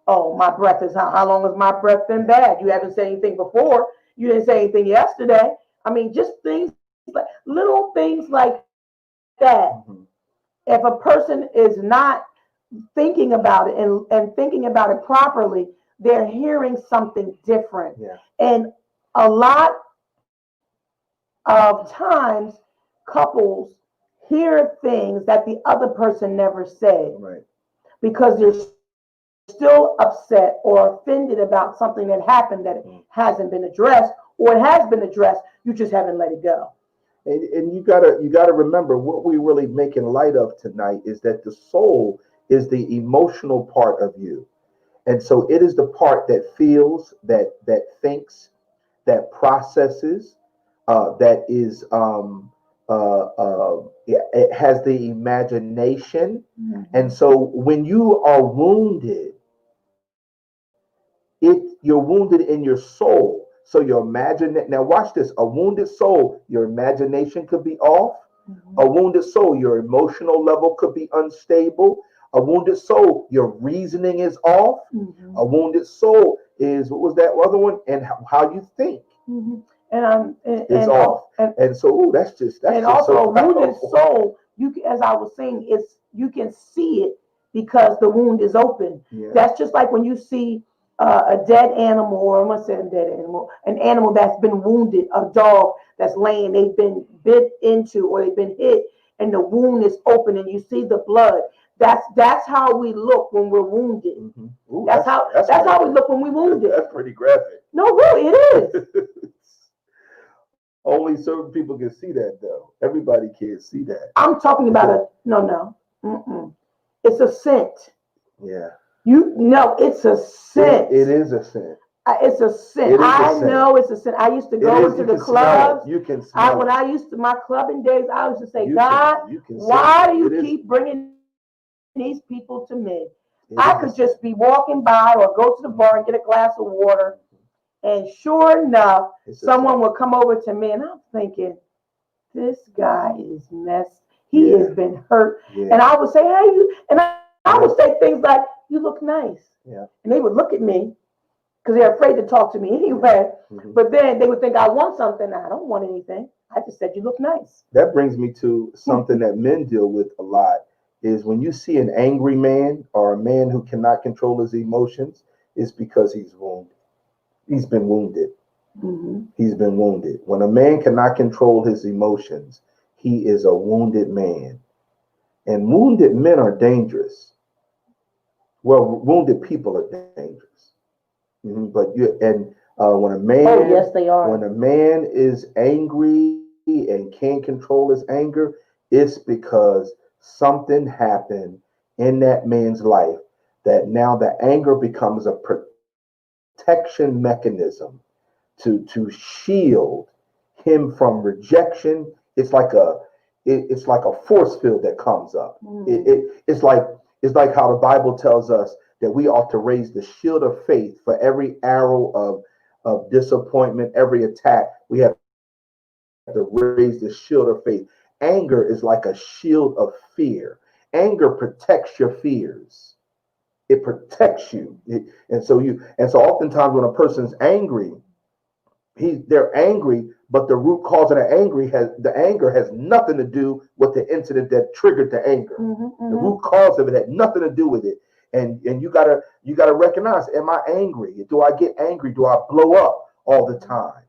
Speaker 1: "Oh, my breath is how long has my breath been bad? You haven't said anything before. You didn't say anything yesterday." I mean, just things like little things like that. If a person is not thinking about it and thinking about it properly, they're hearing something different.
Speaker 2: Yeah.
Speaker 1: And a lot of times, couples hear things that the other person never said
Speaker 2: Right.
Speaker 1: because they're still upset or offended about something that happened that hasn't been addressed, or it has been addressed, you just haven't let it go.
Speaker 2: And you gotta remember what we're really making light of tonight is that the soul is the emotional part of you. And so it is the part that feels, that thinks, that processes, that is it has the imagination.
Speaker 1: Mm-hmm.
Speaker 2: And so when you are wounded, you're wounded in your soul. So your now watch this. A wounded soul, your imagination could be off.
Speaker 1: Mm-hmm.
Speaker 2: A wounded soul, your emotional level could be unstable. A wounded soul, your reasoning is off.
Speaker 1: Mm-hmm.
Speaker 2: A wounded soul is, what was that other one? And how you think is off. And so that's just
Speaker 1: also
Speaker 2: so
Speaker 1: a wounded soul. As I was saying, you can see it because the wound is open.
Speaker 2: Yeah.
Speaker 1: That's just like when you see a dead animal, or I'm gonna say a dead animal, an animal that's been wounded, a dog that's laying, they've been bit into or they've been hit, and the wound is open, and you see the blood. That's how we look when we're wounded.
Speaker 2: Mm-hmm. Ooh,
Speaker 1: that's how we look when we're wounded.
Speaker 2: That's pretty graphic.
Speaker 1: No, really, it is.
Speaker 2: Only certain people can see that, though. Everybody can't see that.
Speaker 1: I'm talking about no. Mm-mm. It's a scent.
Speaker 2: Yeah.
Speaker 1: It's a scent.
Speaker 2: It is a scent.
Speaker 1: It's a scent. I know it's a scent. I used to go into the clubs.
Speaker 2: You can smell it.
Speaker 1: When I used to, my clubbing days, I used to say, God, why do you keep bringing these people to me? I could just be walking by or go to the bar and get a glass of water, and sure enough, someone would come over to me, and I'm thinking, this guy is messed. He has been hurt. Yeah. And I would say, hey, you, and I would say things like, you look nice.
Speaker 2: Yeah.
Speaker 1: And they would look at me because they're afraid to talk to me anyway. Mm-hmm. But then they would think I want something. I don't want anything. I just said, you look nice.
Speaker 2: That brings me to something that men deal with a lot is when you see an angry man or a man who cannot control his emotions, it's because he's wounded. He's been wounded.
Speaker 1: Mm-hmm.
Speaker 2: He's been wounded. When a man cannot control his emotions, he is a wounded man. And wounded men are dangerous. Well, wounded people are dangerous. Mm-hmm. But when a man,
Speaker 1: yes, they are.
Speaker 2: When a man is angry and can't control his anger, it's because something happened in that man's life that now the anger becomes a protection mechanism to shield him from rejection. It's like a force field that comes up. Mm. It's like how the Bible tells us that we ought to raise the shield of faith for every arrow of disappointment, every attack. We have to raise the shield of faith. Anger is like a shield of fear. Anger protects your fears. It protects you. And so oftentimes when a person's angry, they're angry, but the root cause of the anger has nothing to do with the incident that triggered the anger. Mm-hmm, mm-hmm. The root cause of it had nothing to do with it. And you gotta recognize, am I angry? Do I get angry? Do I blow up all the time?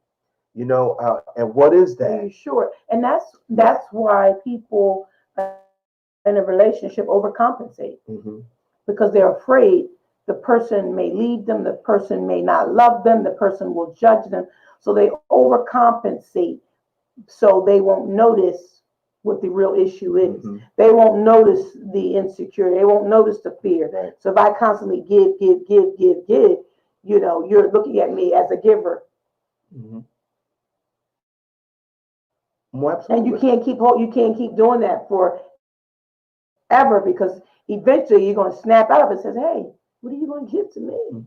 Speaker 2: And what is that?
Speaker 1: Are you sure? And that's why people in a relationship overcompensate. Mm-hmm. Because they're afraid the person may leave them, the person may not love them, the person will judge them. So they overcompensate so they won't notice what the real issue is. Mm-hmm. They won't notice the insecurity. They won't notice the fear. Right. So if I constantly give, you're looking at me as a giver.
Speaker 2: Mm-hmm. Well,
Speaker 1: and you can't keep doing that forever, because eventually you're going to snap out of it and says, hey, what are you going to give to me?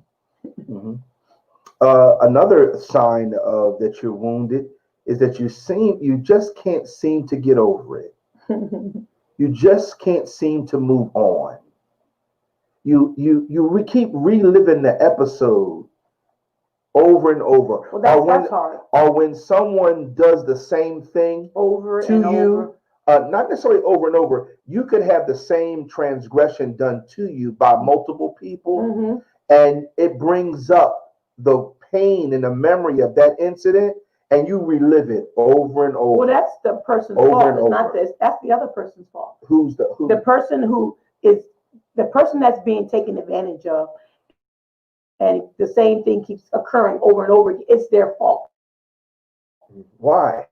Speaker 2: Mm-hmm. Another sign that you're wounded is that you just can't seem to get over it. You just can't seem to move on. You keep reliving the episode over and over.
Speaker 1: Well, that's hard.
Speaker 2: Or when someone does the same thing
Speaker 1: over
Speaker 2: to
Speaker 1: and
Speaker 2: you,
Speaker 1: over.
Speaker 2: not necessarily over and over. You could have the same transgression done to you by multiple people, and it brings up the pain and the memory of that incident, and you relive it over and over.
Speaker 1: Well, that's the person's fault. It's not this. That's the other person's fault.
Speaker 2: Who?
Speaker 1: The person who is the person that's being taken advantage of, and the same thing keeps occurring over and over again. It's their fault.
Speaker 2: Why?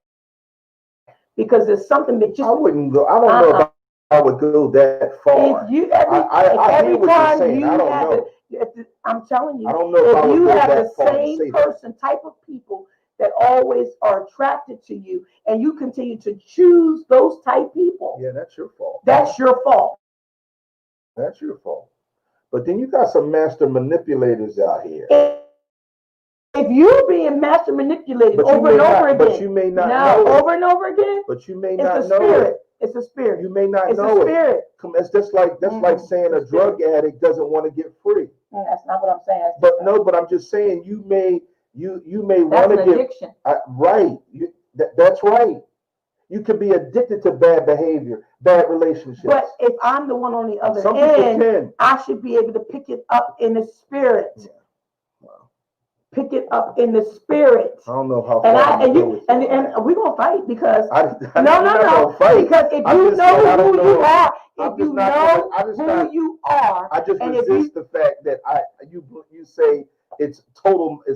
Speaker 1: Because there's something that just
Speaker 2: I wouldn't go. I don't know if I would go that far.
Speaker 1: If you every time you have it, I'm telling you,
Speaker 2: I don't know if
Speaker 1: you have the
Speaker 2: far
Speaker 1: same person, type of people that always are attracted to you, and you continue to choose those type people.
Speaker 2: Yeah, that's your fault.
Speaker 1: That's your fault.
Speaker 2: That's your fault. But then you got some master manipulators out here.
Speaker 1: If you're being master manipulated over and over again,
Speaker 2: but you may not know it.
Speaker 1: Over and over again,
Speaker 2: but you may not know it.
Speaker 1: It's a spirit.
Speaker 2: You may not know
Speaker 1: it. It's a spirit.
Speaker 2: It's just like saying a drug addict doesn't want to get free.
Speaker 1: That's not what I'm saying.
Speaker 2: But I'm just saying you may want to get
Speaker 1: addiction.
Speaker 2: Right. That's right. You could be addicted to bad behavior, bad relationships.
Speaker 1: But if I'm the one on the other end, I should be able to pick it up in the spirit. Yeah. Wow. Pick it up in the spirit.
Speaker 2: I don't know how far.
Speaker 1: And we're gonna fight because
Speaker 2: no. Fight.
Speaker 1: Because if you know who you are, who you are,
Speaker 2: I just resist the fact that you say it's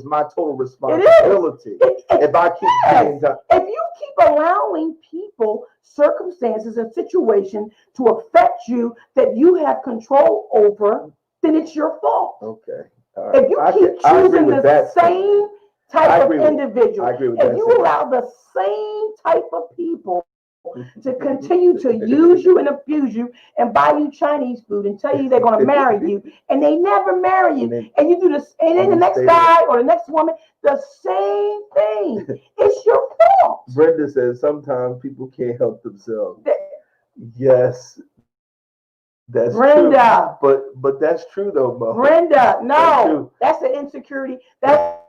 Speaker 2: my total responsibility. If I keep getting done.
Speaker 1: If you keep allowing people, circumstances, and situations to affect you that you have control over, then it's your fault.
Speaker 2: Okay.
Speaker 1: If you keep choosing the same type of individual, if you allow the same type of people to continue to use you and abuse you and buy you Chinese food and tell you they're going to marry you, and they never marry you, and you do this, and then the next guy or the next woman, the same thing. It's your fault.
Speaker 2: Brenda says sometimes people can't help themselves. Yes. That's
Speaker 1: Brenda.
Speaker 2: True. But that's true though, Mo.
Speaker 1: Brenda, no. That's an insecurity. That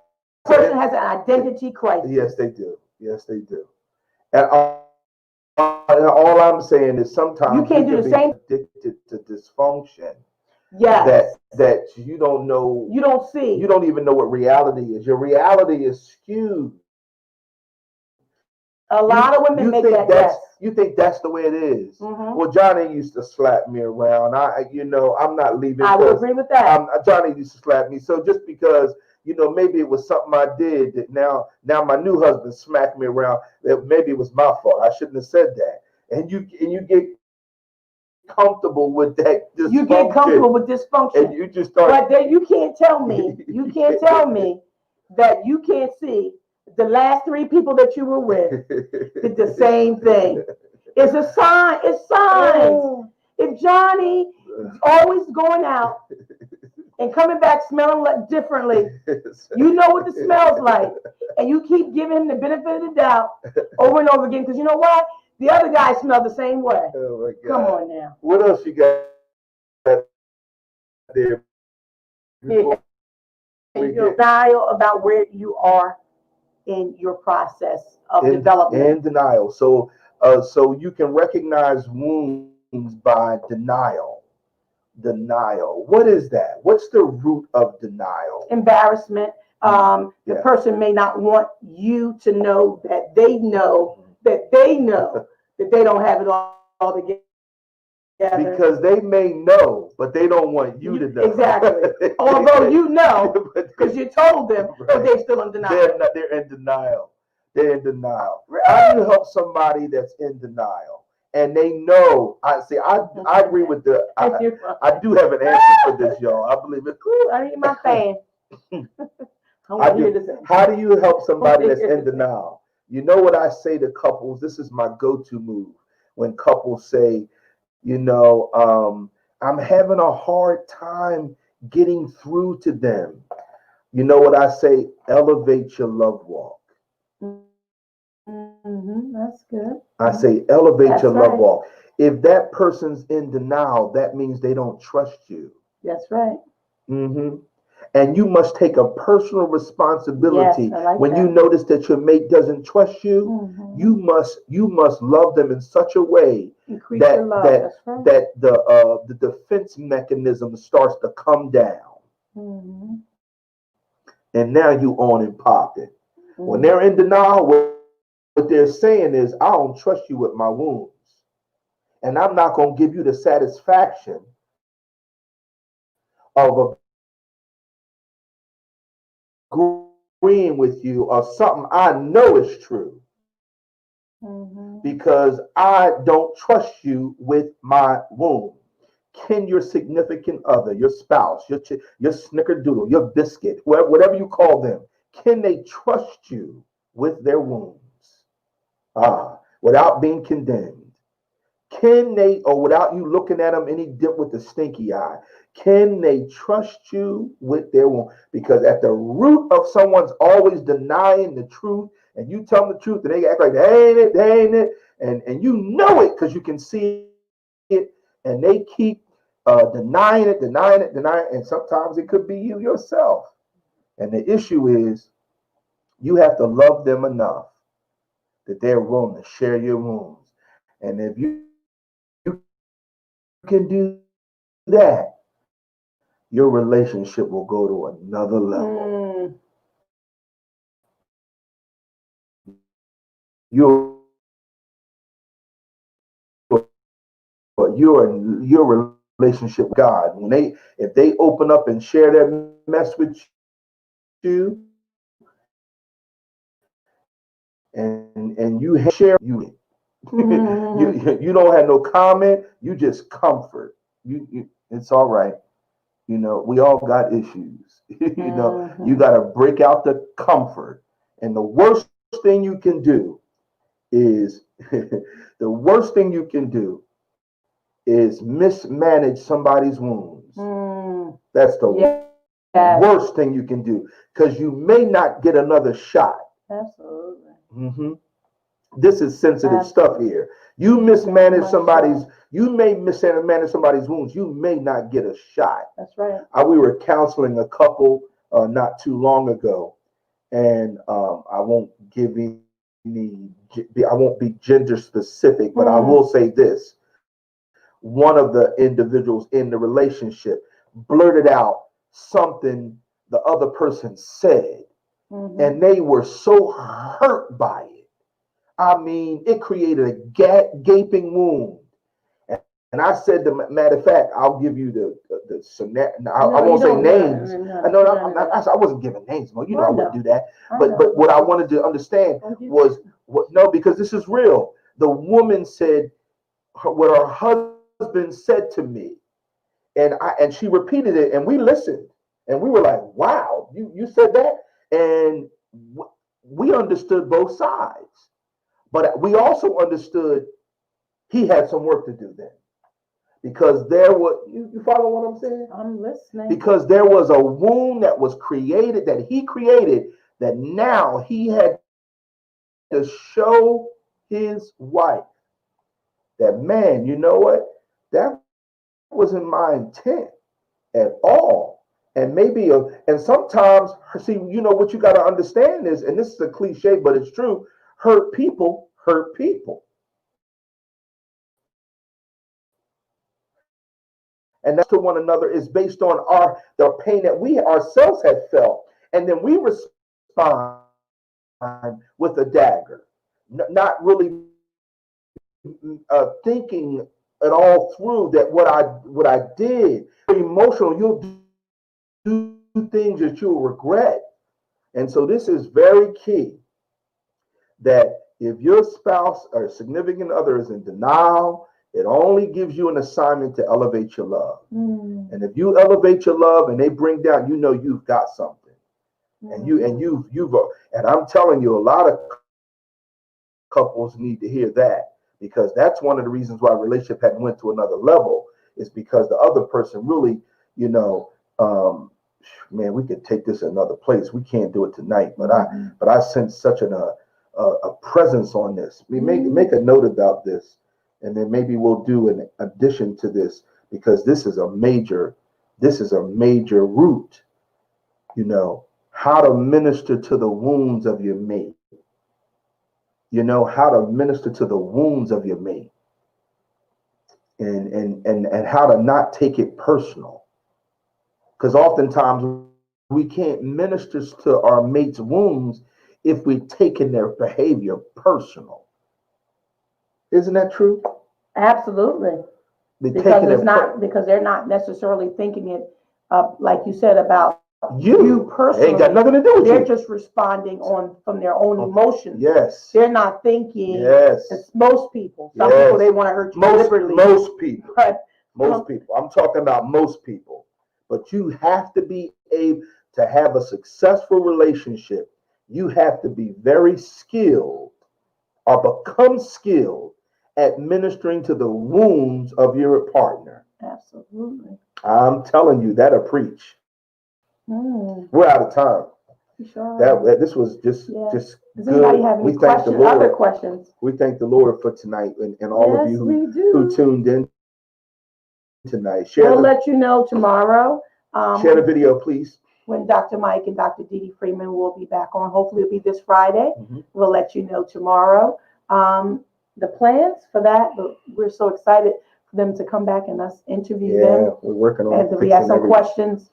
Speaker 1: person has an identity crisis.
Speaker 2: Yes, they do. Yes, they do. And all I'm saying is sometimes
Speaker 1: you can't do the same.
Speaker 2: Addicted to dysfunction.
Speaker 1: Yes.
Speaker 2: That you don't know.
Speaker 1: You don't see.
Speaker 2: You don't even know what reality is. Your reality is skewed.
Speaker 1: A lot of women make that guess.
Speaker 2: You think that's the way it is. Well, Johnny used to slap me around. I'm not leaving.
Speaker 1: I would agree with that.
Speaker 2: Johnny used to slap me. So just because, maybe it was something I did that now my new husband smacked me around, that maybe it was my fault. I shouldn't have said that. And you get comfortable with that dysfunction.
Speaker 1: You get comfortable with dysfunction.
Speaker 2: And you just start.
Speaker 1: But then you can't tell me that you can't see the last 3 people that you were with did the same thing. It's a sign. It's signs. If Johnny always going out and coming back smelling differently, you know what the smell's like, and you keep giving him the benefit of the doubt over and over again, because you know what? The other guy smelled the same way.
Speaker 2: Oh my God.
Speaker 1: Come on now.
Speaker 2: What else you got there?
Speaker 1: You're denial about where you are in your process of development.
Speaker 2: And denial. So you can recognize wounds by denial. Denial. What is that? What's the root of denial?
Speaker 1: Embarrassment. The person may not want you to know that they know that they don't have it all together.
Speaker 2: Because they may know, but they don't want you to know.
Speaker 1: Exactly. Although you know, because you told them, but they're still in denial.
Speaker 2: They're in denial. They're in denial. How do you help somebody that's in denial? And they know. I agree with I do have an answer for this, y'all. I believe it.
Speaker 1: I need my fan.
Speaker 2: How do you help somebody that's in denial? You know what I say to couples? This is my go-to move. When couples say, I'm having a hard time getting through to them. You know what I say? Elevate your love walk.
Speaker 1: That's good.
Speaker 2: I say elevate your love walk. If that person's in denial, that means they don't trust you.
Speaker 1: That's right.
Speaker 2: And And you must take a personal responsibility.
Speaker 1: Yes, I like
Speaker 2: when
Speaker 1: that.
Speaker 2: you notice that your mate doesn't trust you,
Speaker 1: Mhm.
Speaker 2: you must love them in such a way
Speaker 1: Increase
Speaker 2: that
Speaker 1: your love.
Speaker 2: that
Speaker 1: That's right.
Speaker 2: that the defense mechanism starts to come down.
Speaker 1: Mhm.
Speaker 2: And now you on and popping. When
Speaker 1: Mhm.
Speaker 2: they're in denial, what they're saying is, I don't trust you with my wounds. And I'm not going to give you the satisfaction of agreeing with you of something I know is true,
Speaker 1: Mhm.
Speaker 2: because I don't trust you with my womb. Can your significant other, your spouse, your snickerdoodle, your biscuit, whatever you call them, can they trust you with their wounds? Without being condemned. Can they, or without you looking at them any dip with the stinky eye, can they trust you with their wound? Because at the root of someone's always denying the truth, and you tell them the truth, and they act like they ain't it, and you know it because you can see it, and they keep denying it, and sometimes it could be you yourself. And the issue is, you have to love them enough that they're willing to share your wounds. And if you can do that, your relationship will go to another level. Your relationship with God. If they open up and share their mess with you, and you share you. You don't have no comment. You just comfort. It's all right. We all got issues. You got to break out the comfort. And the worst thing you can do is the worst thing you can do is mismanage somebody's wounds. That's the worst thing you can do, because you may not get another shot.
Speaker 1: Absolutely.
Speaker 2: This is sensitive stuff here. You may mismanage somebody's wounds. You may not get a shot.
Speaker 1: That's right.
Speaker 2: We were counseling a couple not too long ago, and I won't be gender specific, but I will say this. One of the individuals in the relationship blurted out something the other person said, and they were so hurt by it. I mean, it created a gaping wound. And I said, matter of fact, I'll give you the scenario. I won't say names. I wasn't giving names. Well, I wouldn't do that. But what I wanted to understand was, no, because this is real. The woman said what her husband said to me, and she repeated it, and we listened, and we were like, wow, you said that, and we understood both sides, but we also understood he had some work to do then, because there was, you follow what I'm saying?
Speaker 1: I'm listening.
Speaker 2: Because there was a wound that was created, that he created, that now he had to show his wife that, man, you know what? That wasn't my intent at all. And and sometimes, see, what you got to understand is, and this is a cliche, but it's true, hurt people hurt people. And that's to one another is based on the pain that we ourselves had felt. And then we respond with a dagger, not really thinking it all through, that what I did. Emotional, you'll do things that you'll regret. And so this is very key, that if your spouse or significant other is in denial, it only gives you an assignment to elevate your love. And if you elevate your love and they bring down, you've got something. And I'm telling you, a lot of couples need to hear that, because that's one of the reasons why relationship hadn't went to another level, is because the other person really, man, we could take this another place. We can't do it tonight, but I sense such a presence on this. We make a note about this, and then maybe we'll do an addition to this, because this is a major root You know, how to minister to the wounds of your mate. You know, how to minister to the wounds of your mate. And how to not take it personal. Because oftentimes we can't minister to our mate's wounds if we're taking their behavior personal. Isn't that true?
Speaker 1: Absolutely.
Speaker 2: Because
Speaker 1: because they're not necessarily thinking it like you said about
Speaker 2: you
Speaker 1: personally.
Speaker 2: Ain't got nothing to do with
Speaker 1: They're
Speaker 2: you.
Speaker 1: just responding from their own emotions.
Speaker 2: Yes.
Speaker 1: They're not thinking.
Speaker 2: Yes.
Speaker 1: It's most people. Some
Speaker 2: Yes.
Speaker 1: people, they want to hurt you deliberately.
Speaker 2: Most people.
Speaker 1: But,
Speaker 2: most people. I'm talking about most people. But you have to be able to have a successful relationship. You have to be very skilled or become skilled at ministering to the wounds of your partner.
Speaker 1: Absolutely.
Speaker 2: I'm telling you, that'll preach. We're out of time.
Speaker 1: Sure.
Speaker 2: This was just
Speaker 1: Does
Speaker 2: good.
Speaker 1: anybody have any questions? Other questions?
Speaker 2: We thank the Lord for tonight and all of you who tuned in tonight.
Speaker 1: We'll let you know tomorrow.
Speaker 2: Share the video, please.
Speaker 1: When Dr. Mike and Dr. Dee Freeman will be back on. Hopefully it'll be this Friday. We'll let you know tomorrow. The plans for that, but we're so excited for them to come back and us interview them.
Speaker 2: We're working on
Speaker 1: and we have some questions.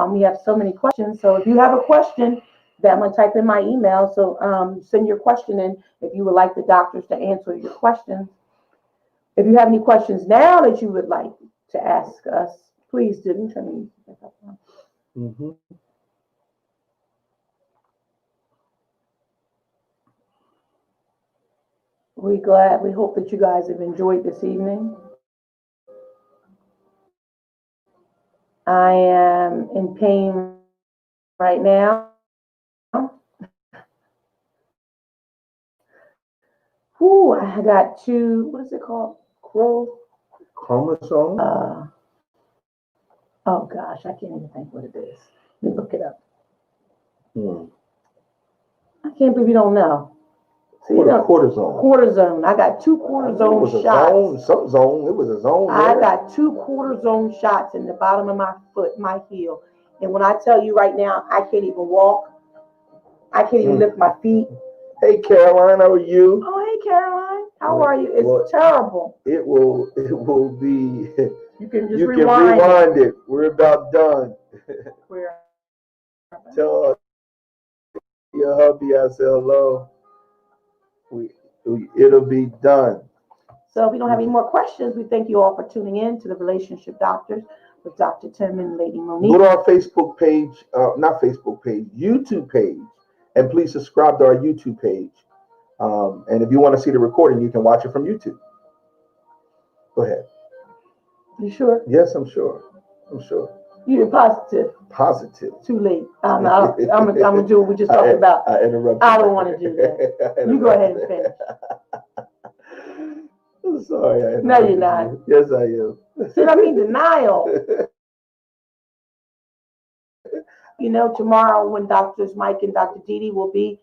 Speaker 1: We have so many questions. So if you have a question, I'm going to type in my email. So send your question in if you would like the doctors to answer your questions. If you have any questions now that you would like to ask us, please do. We hope that you guys have enjoyed this evening. I am in pain right now. Ooh, I got two, what is it called?
Speaker 2: Chromosome?
Speaker 1: Oh gosh, I can't even think what it is. Let me look it up. I can't believe you don't know. See,
Speaker 2: cortisone.
Speaker 1: Cortisone. I got 2 cortisone shots.
Speaker 2: Some zone. It was a zone.
Speaker 1: I got 2 cortisone shots in the bottom of my foot, my heel. And when I tell you right now, I can't even walk. I can't even lift my feet.
Speaker 2: Hey, Caroline, how are you?
Speaker 1: Oh, hey, Caroline. How are you? It's terrible.
Speaker 2: It will be.
Speaker 1: You can just rewind
Speaker 2: it. We're about done. Tell your hubby I say hello. It'll be done.
Speaker 1: So if we don't have any more questions, we thank you all for tuning in to the Relationship Doctors with Dr. Tim and Lady Monique.
Speaker 2: Go to our Facebook page, not Facebook page, YouTube page, and please subscribe to our YouTube page. And if you want to see the recording, you can watch it from YouTube. Go ahead.
Speaker 1: You sure?
Speaker 2: Yes, I'm sure.
Speaker 1: You're positive.
Speaker 2: Positive.
Speaker 1: Too late. I'm gonna do what we just talked about.
Speaker 2: I interrupted.
Speaker 1: I don't want to do that. You go ahead and finish.
Speaker 2: I'm sorry.
Speaker 1: No, you're not.
Speaker 2: Yes, I am.
Speaker 1: See, I mean denial. You know, tomorrow when Drs Mike and Dr. Dee will be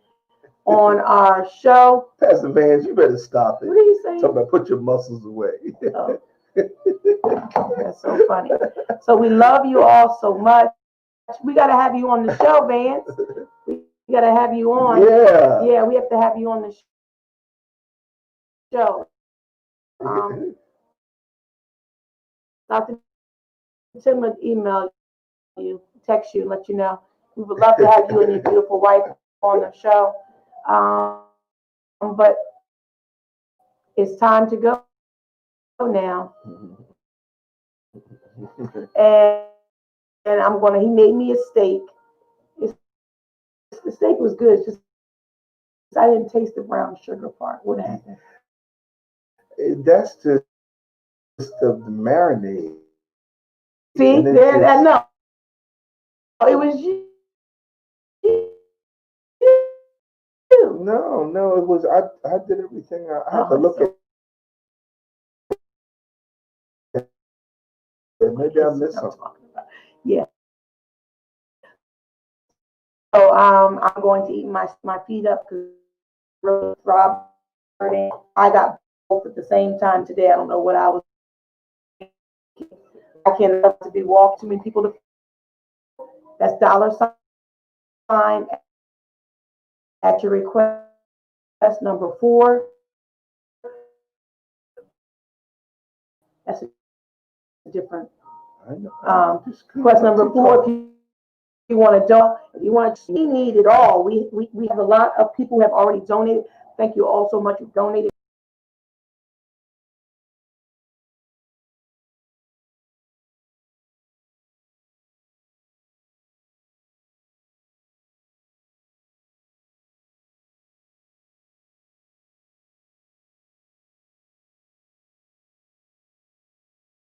Speaker 1: on our show.
Speaker 2: Pastor Vance, you better stop it.
Speaker 1: What are you saying?
Speaker 2: Talking about put your muscles away.
Speaker 1: Oh. That's so funny. So we love you all so much. We got to have you on the show, Vance. We got to have you on. Yeah, we have to have you on the show. Dr. Tim would email you, text you, let you know. We would love to have you and your beautiful wife on the show. But it's time to go now. And he made me a steak. The steak was good. It's just I didn't taste the brown sugar part. What happened?
Speaker 2: That's just the marinade.
Speaker 1: See, no. It was you.
Speaker 2: No, it was I did everything. I have to look at it. Maybe I missed something.
Speaker 1: Yeah. So I'm going to eat my feet up because Rob, I got both at the same time today. I don't know what I was. I can't have to be walked too many people. That's $. sign at your request number 4. That's a different
Speaker 2: I know.
Speaker 1: request number 4. If you want to we need it all. We have a lot of people who have already donated. Thank you all so much who donated.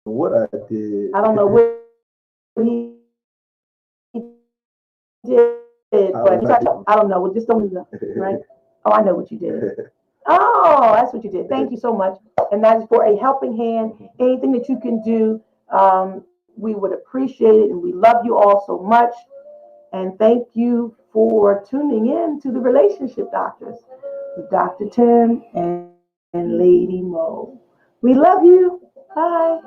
Speaker 2: What I did.
Speaker 1: I don't know what he did, but I don't know. Just don't know, right? Oh, I know what you did. Oh, that's what you did. Thank you so much. And that is for a helping hand. Anything that you can do, we would appreciate it. And we love you all so much. And thank you for tuning in to the Relationship Doctors with Dr. Tim and Lady Mo. We love you. Bye.